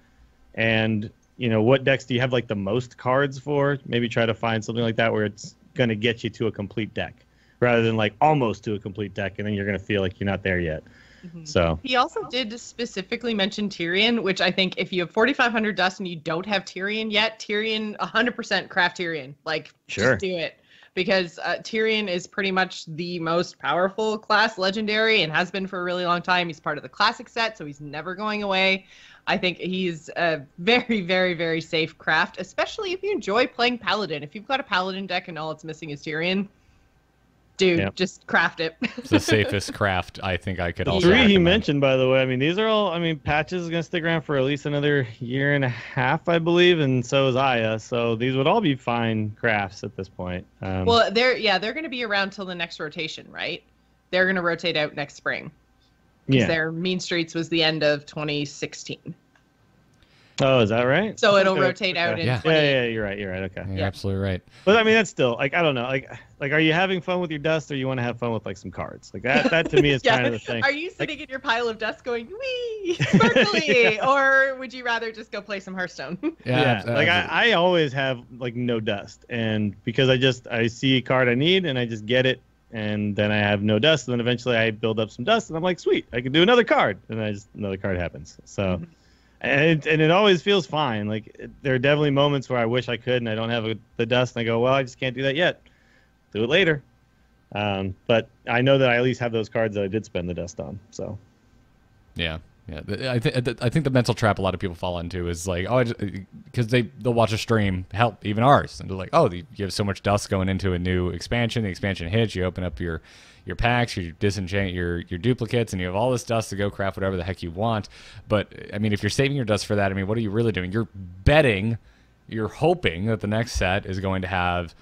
And, you know, what decks do you have like the most cards for? Maybe try to find something like that where it's going to get you to a complete deck. rather than like almost to a complete deck, and then you're going to feel like you're not there yet. So he also did specifically mention Tyrion, which I think if you have 4,500 dust and you don't have Tyrion yet, Tyrion 100% craft Tyrion. Like, Sure. just do it. Because Tyrion is pretty much the most powerful class legendary and has been for a really long time. He's part of the classic set, so he's never going away. I think he's a very, very, very safe craft, especially if you enjoy playing Paladin. If you've got a Paladin deck and all it's missing is Tyrion, dude, Yep. just craft it. It's the safest craft I think I could the also three he recommend. mentioned, by the way, I mean, these are all, I mean, Patches is going to stick around for at least another year and a half, I believe, and so is Aya. So these would all be fine crafts at this point. Well, they're going to be around till the next rotation, right? They're going to rotate out next spring. Because yeah. their Mean Streets was the end of 2016. Oh, is that right? So it'll Okay. rotate out in Yeah. 20... Yeah, you're right. Okay. You're absolutely right. But I mean, that's still like, I don't know, like, are you having fun with your dust, or you want to have fun with like some cards? Like that to me is kind of the thing. Are you sitting in your pile of dust going, wee, sparkly? Or would you rather just go play some Hearthstone? Yeah, like I always have like no dust, and because I see a card I need and I just get it, and then I have no dust, and then eventually I build up some dust, and I'm like, sweet, I can do another card, and another card happens. So, and it always feels fine. Like there are definitely moments where I wish I could, and I don't have the dust, and I go, well, I just can't do that yet. Do it later. But I know that I at least have those cards that I did spend the dust on. So. Yeah. I think the mental trap a lot of people fall into is like, oh, because they'll watch a stream, help even ours, and they're like, oh, you have so much dust going into a new expansion. The expansion hits, you open up your packs, you disenchant your duplicates, and you have all this dust to go craft whatever the heck you want. But I mean, if you're saving your dust for that, I mean, what are you really doing? You're betting, you're hoping that the next set is going to have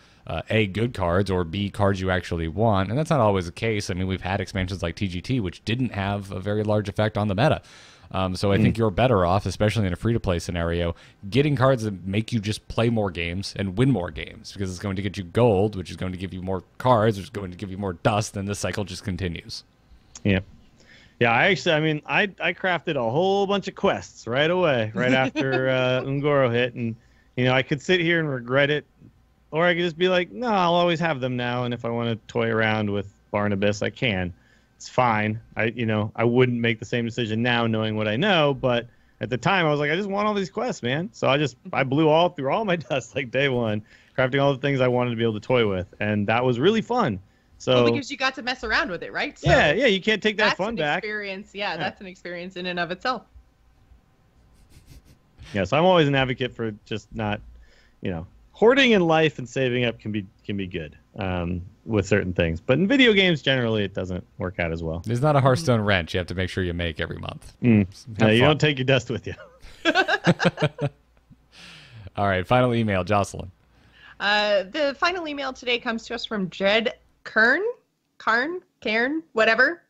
A, good cards, or B, cards you actually want. And that's not always the case. I mean, we've had expansions like TGT, which didn't have a very large effect on the meta. So I think you're better off, especially in a free-to-play scenario, getting cards that make you just play more games and win more games, because it's going to get you gold, which is going to give you more cards, which is going to give you more dust, and the cycle just continues. Yeah. Yeah, I crafted a whole bunch of quests right away, right after Ungoro hit, and, you know, I could sit here and regret it, or I could just be like, no, I'll always have them now, and if I want to toy around with Barnabas, I can. It's fine. I wouldn't make the same decision now knowing what I know, but at the time I was like, I just want all these quests, man. So I blew through all my dust like day one, crafting all the things I wanted to be able to toy with, and that was really fun. So because you got to mess around with it, right? So yeah, you can't take that fun back. Yeah, that's an experience in and of itself. Yeah, so I'm always an advocate for just not, hoarding in life and saving up can be good with certain things, but in video games generally it doesn't work out as well. There's not a Hearthstone wrench you have to make sure you make every month. No, you don't take your dust with you. All right, final email, Jocelyn. The final email today comes to us from Jed Cairn, whatever.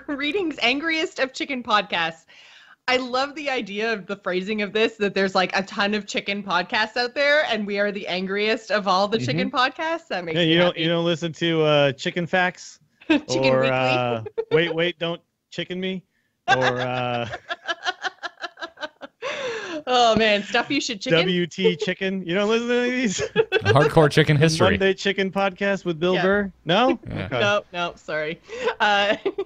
Reading's angriest of chicken podcasts. I love the idea of the phrasing of this, that there's like a ton of chicken podcasts out there, and we are the angriest of all the chicken podcasts. That makes me happy. You don't listen to Chicken Facts Chicken or Weekly. wait, don't chicken me, or oh man, stuff you should chicken. WT Chicken. You don't listen to any of these? The hardcore chicken history. Monday Chicken Podcast with Bill Burr? No? Yeah. Okay. No, sorry.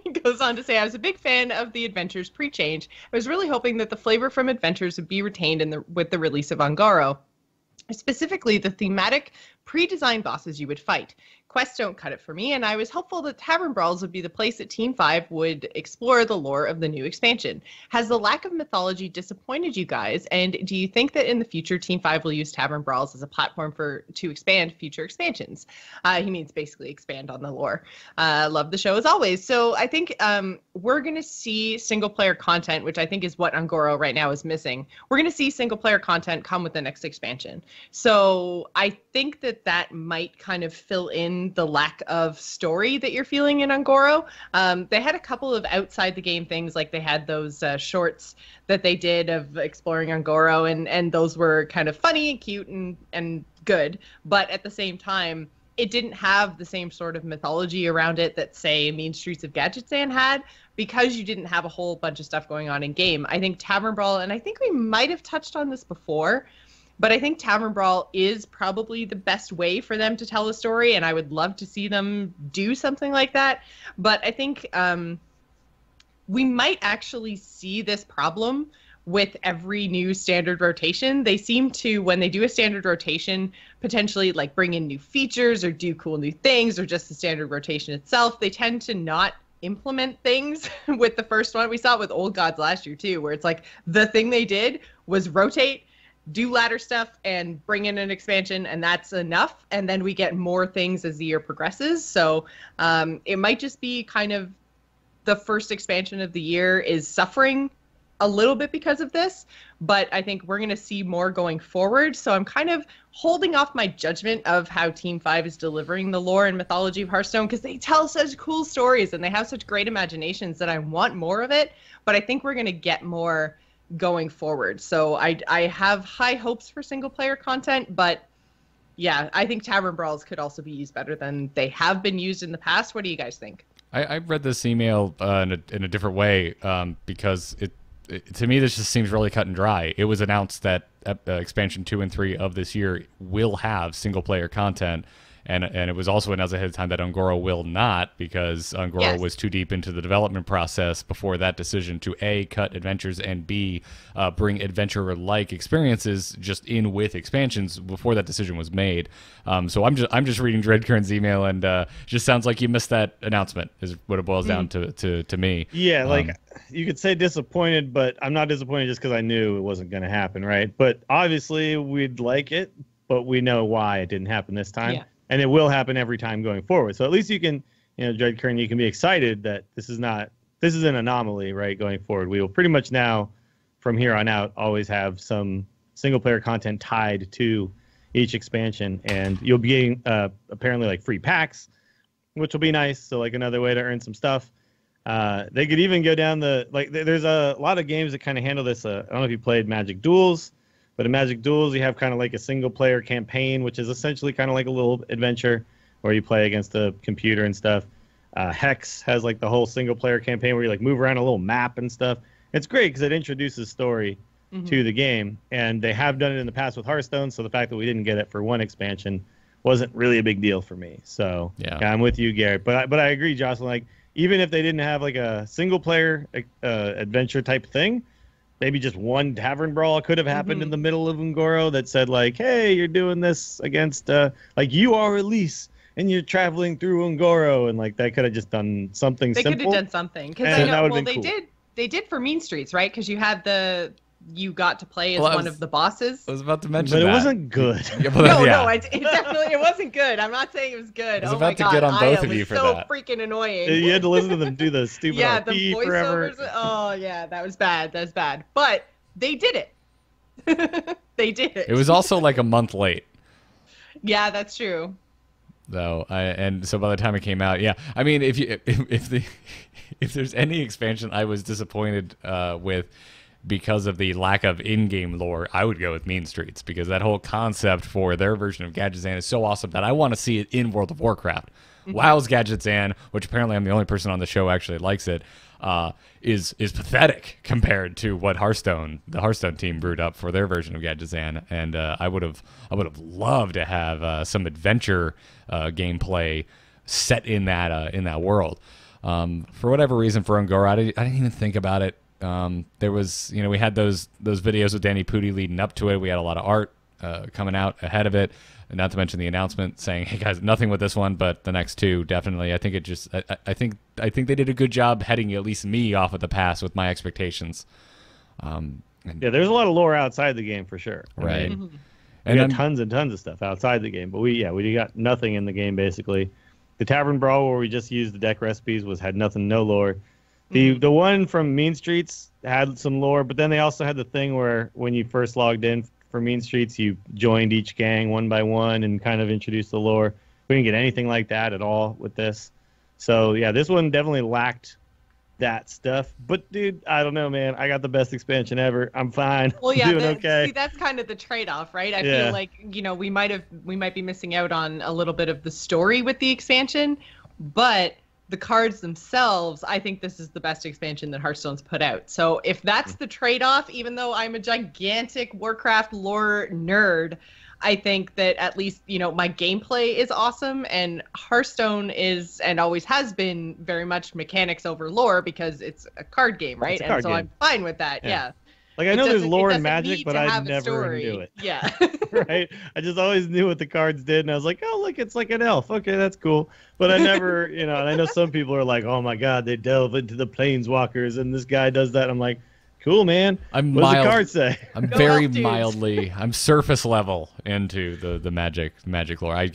He goes on to say, I was a big fan of the Adventures pre-change. I was really hoping that the flavor from Adventures would be retained with the release of Ungoro. Specifically, the thematic pre-designed bosses you would fight. Quests don't cut it for me, and I was hopeful that Tavern Brawls would be the place that Team 5 would explore the lore of the new expansion. Has the lack of mythology disappointed you guys, and do you think that in the future Team 5 will use Tavern Brawls as a platform to expand future expansions? He means basically expand on the lore. Love the show as always. So I think we're going to see single-player content, which I think is what Ungoro right now is missing. We're going to see single-player content come with the next expansion. So I think that might kind of fill in the lack of story that you're feeling in Ungoro. They had a couple of outside the game things, like they had those shorts that they did of exploring Ungoro, and those were kind of funny and cute and good, but at the same time it didn't have the same sort of mythology around it that, say, Mean Streets of Gadgetzan had, because you didn't have a whole bunch of stuff going on in game. I think Tavern Brawl, and I think we might have touched on this before, But I think Tavern Brawl is probably the best way for them to tell a story, and I would love to see them do something like that. But I think we might actually see this problem with every new standard rotation. They seem to, when they do a standard rotation, potentially like bring in new features or do cool new things, or just the standard rotation itself. They tend to not implement things with the first one. We saw it with Old Gods last year too, where it's like the thing they did was rotate, do ladder stuff, and bring in an expansion, and that's enough. And then we get more things as the year progresses. So it might just be kind of the first expansion of the year is suffering a little bit because of this, but I think we're going to see more going forward. So I'm kind of holding off my judgment of how Team 5 is delivering the lore and mythology of Hearthstone, because they tell such cool stories and they have such great imaginations that I want more of it, but I think we're going to get more going forward. So I have high hopes for single player content, but yeah, I think Tavern Brawls could also be used better than they have been used in the past. What do you guys think? I read this email in a different way because to me, this just seems really cut and dry. It was announced that expansion 2 and 3 of this year will have single-player content, and it was also announced ahead of time that Un'Goro will not, because Un'Goro was too deep into the development process before that decision to A, cut adventures, and B, bring adventure-like experiences just in with expansions before that decision was made. So I'm just reading Dreadkern's email, and just sounds like you missed that announcement is what it boils down to me. Yeah, like you could say disappointed, but I'm not disappointed just because I knew it wasn't going to happen, right? But obviously we'd like it, but we know why it didn't happen this time. Yeah. And it will happen every time going forward. So at least you can, Dreadkern, you can be excited that this is an anomaly, right, going forward. We will pretty much now, from here on out, always have some single-player content tied to each expansion. And you'll be getting, apparently, like, free packs, which will be nice. So, like, another way to earn some stuff. They could even go down there's a lot of games that kind of handle this. I don't know if you played Magic Duels. But in Magic Duels, you have kind of like a single-player campaign, which is essentially kind of like a little adventure where you play against the computer and stuff. Hex has like the whole single-player campaign where you like move around a little map and stuff. It's great because it introduces story to the game, and they have done it in the past with Hearthstone, so the fact that we didn't get it for one expansion wasn't really a big deal for me. So yeah, I'm with you, Garrett. But I agree, Jocelyn. Like, even if they didn't have like a single-player adventure type thing, maybe just one Tavern Brawl could have happened in the middle of Un'Goro that said, like, hey, you're doing this against, like, you are Elise, and you're traveling through Un'Goro, and, like, they could have just done something simple. They could have done something. Because I know, well, they did for Mean Streets, right? Because you had you got to play as one of the bosses. I was about to mention that. But it wasn't good. No, it definitely it wasn't good. I'm not saying it was good. I was about to get on both of you for that. So freaking annoying. You had to listen to them do the stupid the voiceovers. Oh, yeah, that was bad. That was bad. But they did it. They did it. It was also like a month late. Yeah, that's true. So by the time it came out, yeah. I mean, if there's any expansion I was disappointed with because of the lack of in-game lore, I would go with Mean Streets, because that whole concept for their version of Gadgetzan is so awesome that I want to see it in World of Warcraft. WoW's Gadgetzan, which apparently I'm the only person on the show actually likes it, is pathetic compared to what the Hearthstone team brewed up for their version of Gadgetzan. And I would have loved to have some adventure gameplay set in that world. For whatever reason, for Un'Goro, I didn't even think about it. There was, we had those videos with Danny Pudi leading up to it. We had a lot of art coming out ahead of it, and not to mention the announcement saying, "Hey guys, nothing with this one, but the next two definitely." I think it just, I think they did a good job heading at least me off at the pass with my expectations. Yeah, there's a lot of lore outside the game for sure. Right. I mean, we got tons and tons of stuff outside the game, but we got nothing in the game basically. The Tavern Brawl, where we just used the deck recipes, had nothing, no lore. The one from Mean Streets had some lore, but then they also had the thing where when you first logged in for Mean Streets, you joined each gang one by one and kind of introduced the lore. We didn't get anything like that at all with this. So, yeah, this one definitely lacked that stuff. But, dude, I don't know, man. I got the best expansion ever. I'm fine. Well, yeah, I'm doing okay. See, that's kind of the trade-off, right? I feel like, we might be missing out on a little bit of the story with the expansion, but the cards themselves, I think this is the best expansion that Hearthstone's put out. So if that's the trade-off, even though I'm a gigantic Warcraft lore nerd, I think that at least, my gameplay is awesome, and Hearthstone is and always has been very much mechanics over lore because it's a card game, right? And so I'm fine with that. Yeah. Like, I know there's lore and magic, but I never knew it. Yeah. Right? I just always knew what the cards did, and I was like, oh, look, it's like an elf. Okay, that's cool. But I never, and I know some people are like, oh my God, they delve into the planeswalkers, and this guy does that. I'm like, cool, man. What does the card say? I'm very mildly, I'm surface level into the magic lore. I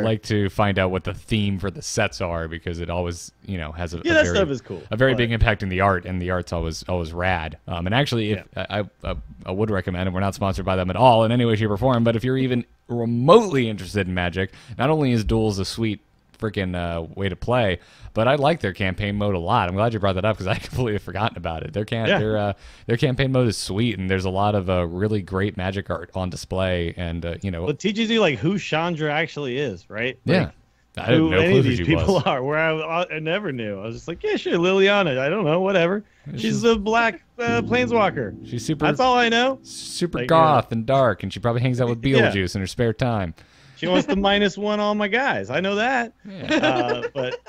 like to find out what the theme for the sets are because it always, has that stuff is cool. A very big impact in the art, and the art's always rad. And actually, if I would recommend, and we're not sponsored by them at all in any way, shape, or form, but if you're even remotely interested in Magic, not only is Duels a sweet freaking way to play, but I like their campaign mode a lot. I'm glad you brought that up because I completely forgotten about it. Their campaign mode is sweet, and there's a lot of really great Magic art on display. And well, it teaches you like who Chandra actually is, right? Yeah, I didn't know any of these people are. Where I never knew. I was just like, yeah, sure, Liliana. I don't know, whatever. She's a black planeswalker. She's super. That's all I know. Super goth and dark, and she probably hangs out with Beetlejuice in her spare time. She wants to -1 all my guys. I know that. Yeah. But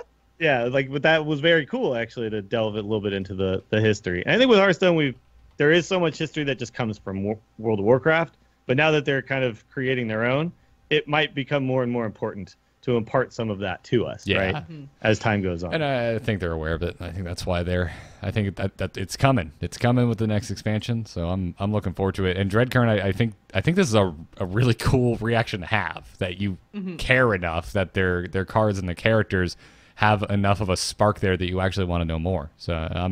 yeah, but that was very cool actually to delve a little bit into the history. And I think with Hearthstone, there is so much history that just comes from World of Warcraft. But now that they're kind of creating their own, it might become more and more important to impart some of that to us, right? As time goes on. And I think they're aware of it. I think that's why I think that it's coming. It's coming with the next expansion, so I'm looking forward to it. And Dreadcurrent, I think this is a really cool reaction to have, that you care enough that their cards and the characters have enough of a spark there that you actually want to know more. So I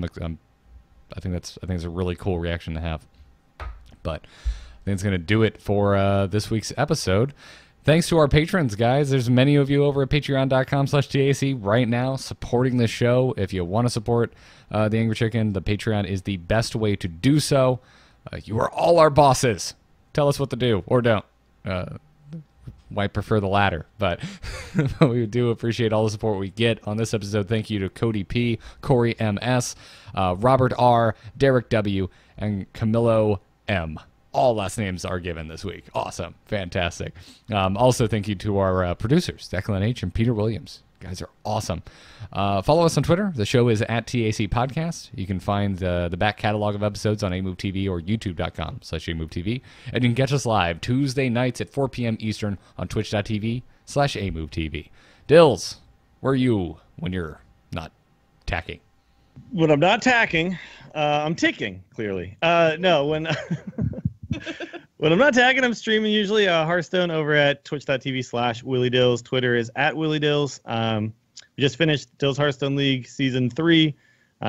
think it's a really cool reaction to have. But I think it's going to do it for this week's episode. Thanks to our patrons, guys. There's many of you over at patreon.com/TAC right now supporting the show. If you want to support the Angry Chicken, the Patreon is the best way to do so. You are all our bosses. Tell us what to do, or don't. Might prefer the latter, but we do appreciate all the support we get on this episode. Thank you to Cody P, Corey MS, Robert R, Derek W, and Camilo M. All last names are given this week. Awesome. Fantastic. Also, thank you to our producers, Declan H. and Peter Williams. You guys are awesome. Follow us on Twitter. The show is at TAC Podcast. You can find the back catalog of episodes on AMove TV or youtube.com/AMove TV. And you can catch us live Tuesday nights at 4 p.m. Eastern on twitch.tv/AMove TV. Dills, where are you when you're not tacking? When I'm not tacking, I'm ticking, clearly. No, when... When I'm not tagging, I'm streaming usually Hearthstone over at twitch.tv/WillyDills. Twitter is at WillyDills. We just finished Dills Hearthstone League Season 3,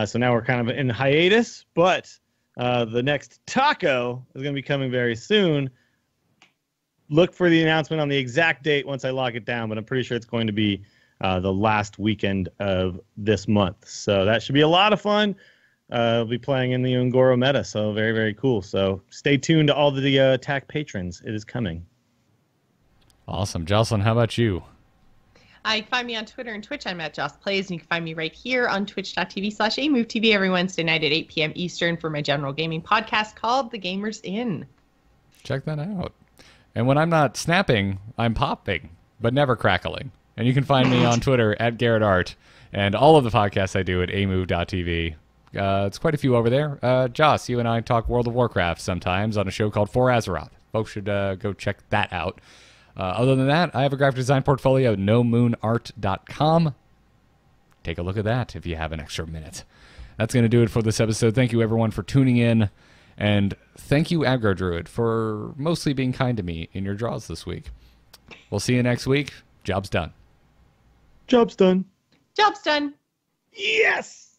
so now we're kind of in hiatus, but the next taco is going to be coming very soon. Look for the announcement on the exact date once I lock it down, but I'm pretty sure it's going to be the last weekend of this month. So that should be a lot of fun. We'll be playing in the Ungoro meta, so very, very cool. So stay tuned to all the attack patrons. It is coming. Awesome. Jocelyn, how about you? You can find me on Twitter and Twitch. I'm at Joss Plays, and you can find me right here on twitch.tv/AMoveTV every Wednesday night at 8 p.m. Eastern for my general gaming podcast called The Gamers Inn. Check that out. And when I'm not snapping, I'm popping, but never crackling. And you can find me on Twitter at GarrettArt, and all of the podcasts I do at amove.tv. It's quite a few over there. Joss, you and I talk World of Warcraft sometimes on a show called For Azeroth. Folks should go check that out. Other than that, I have a graphic design portfolio at nomoonart.com. Take a look at that if you have an extra minute. That's going to do it for this episode. Thank you, everyone, for tuning in. And thank you, Aggro Druid, for mostly being kind to me in your draws this week. We'll see you next week. Job's done. Job's done. Job's done. Yes!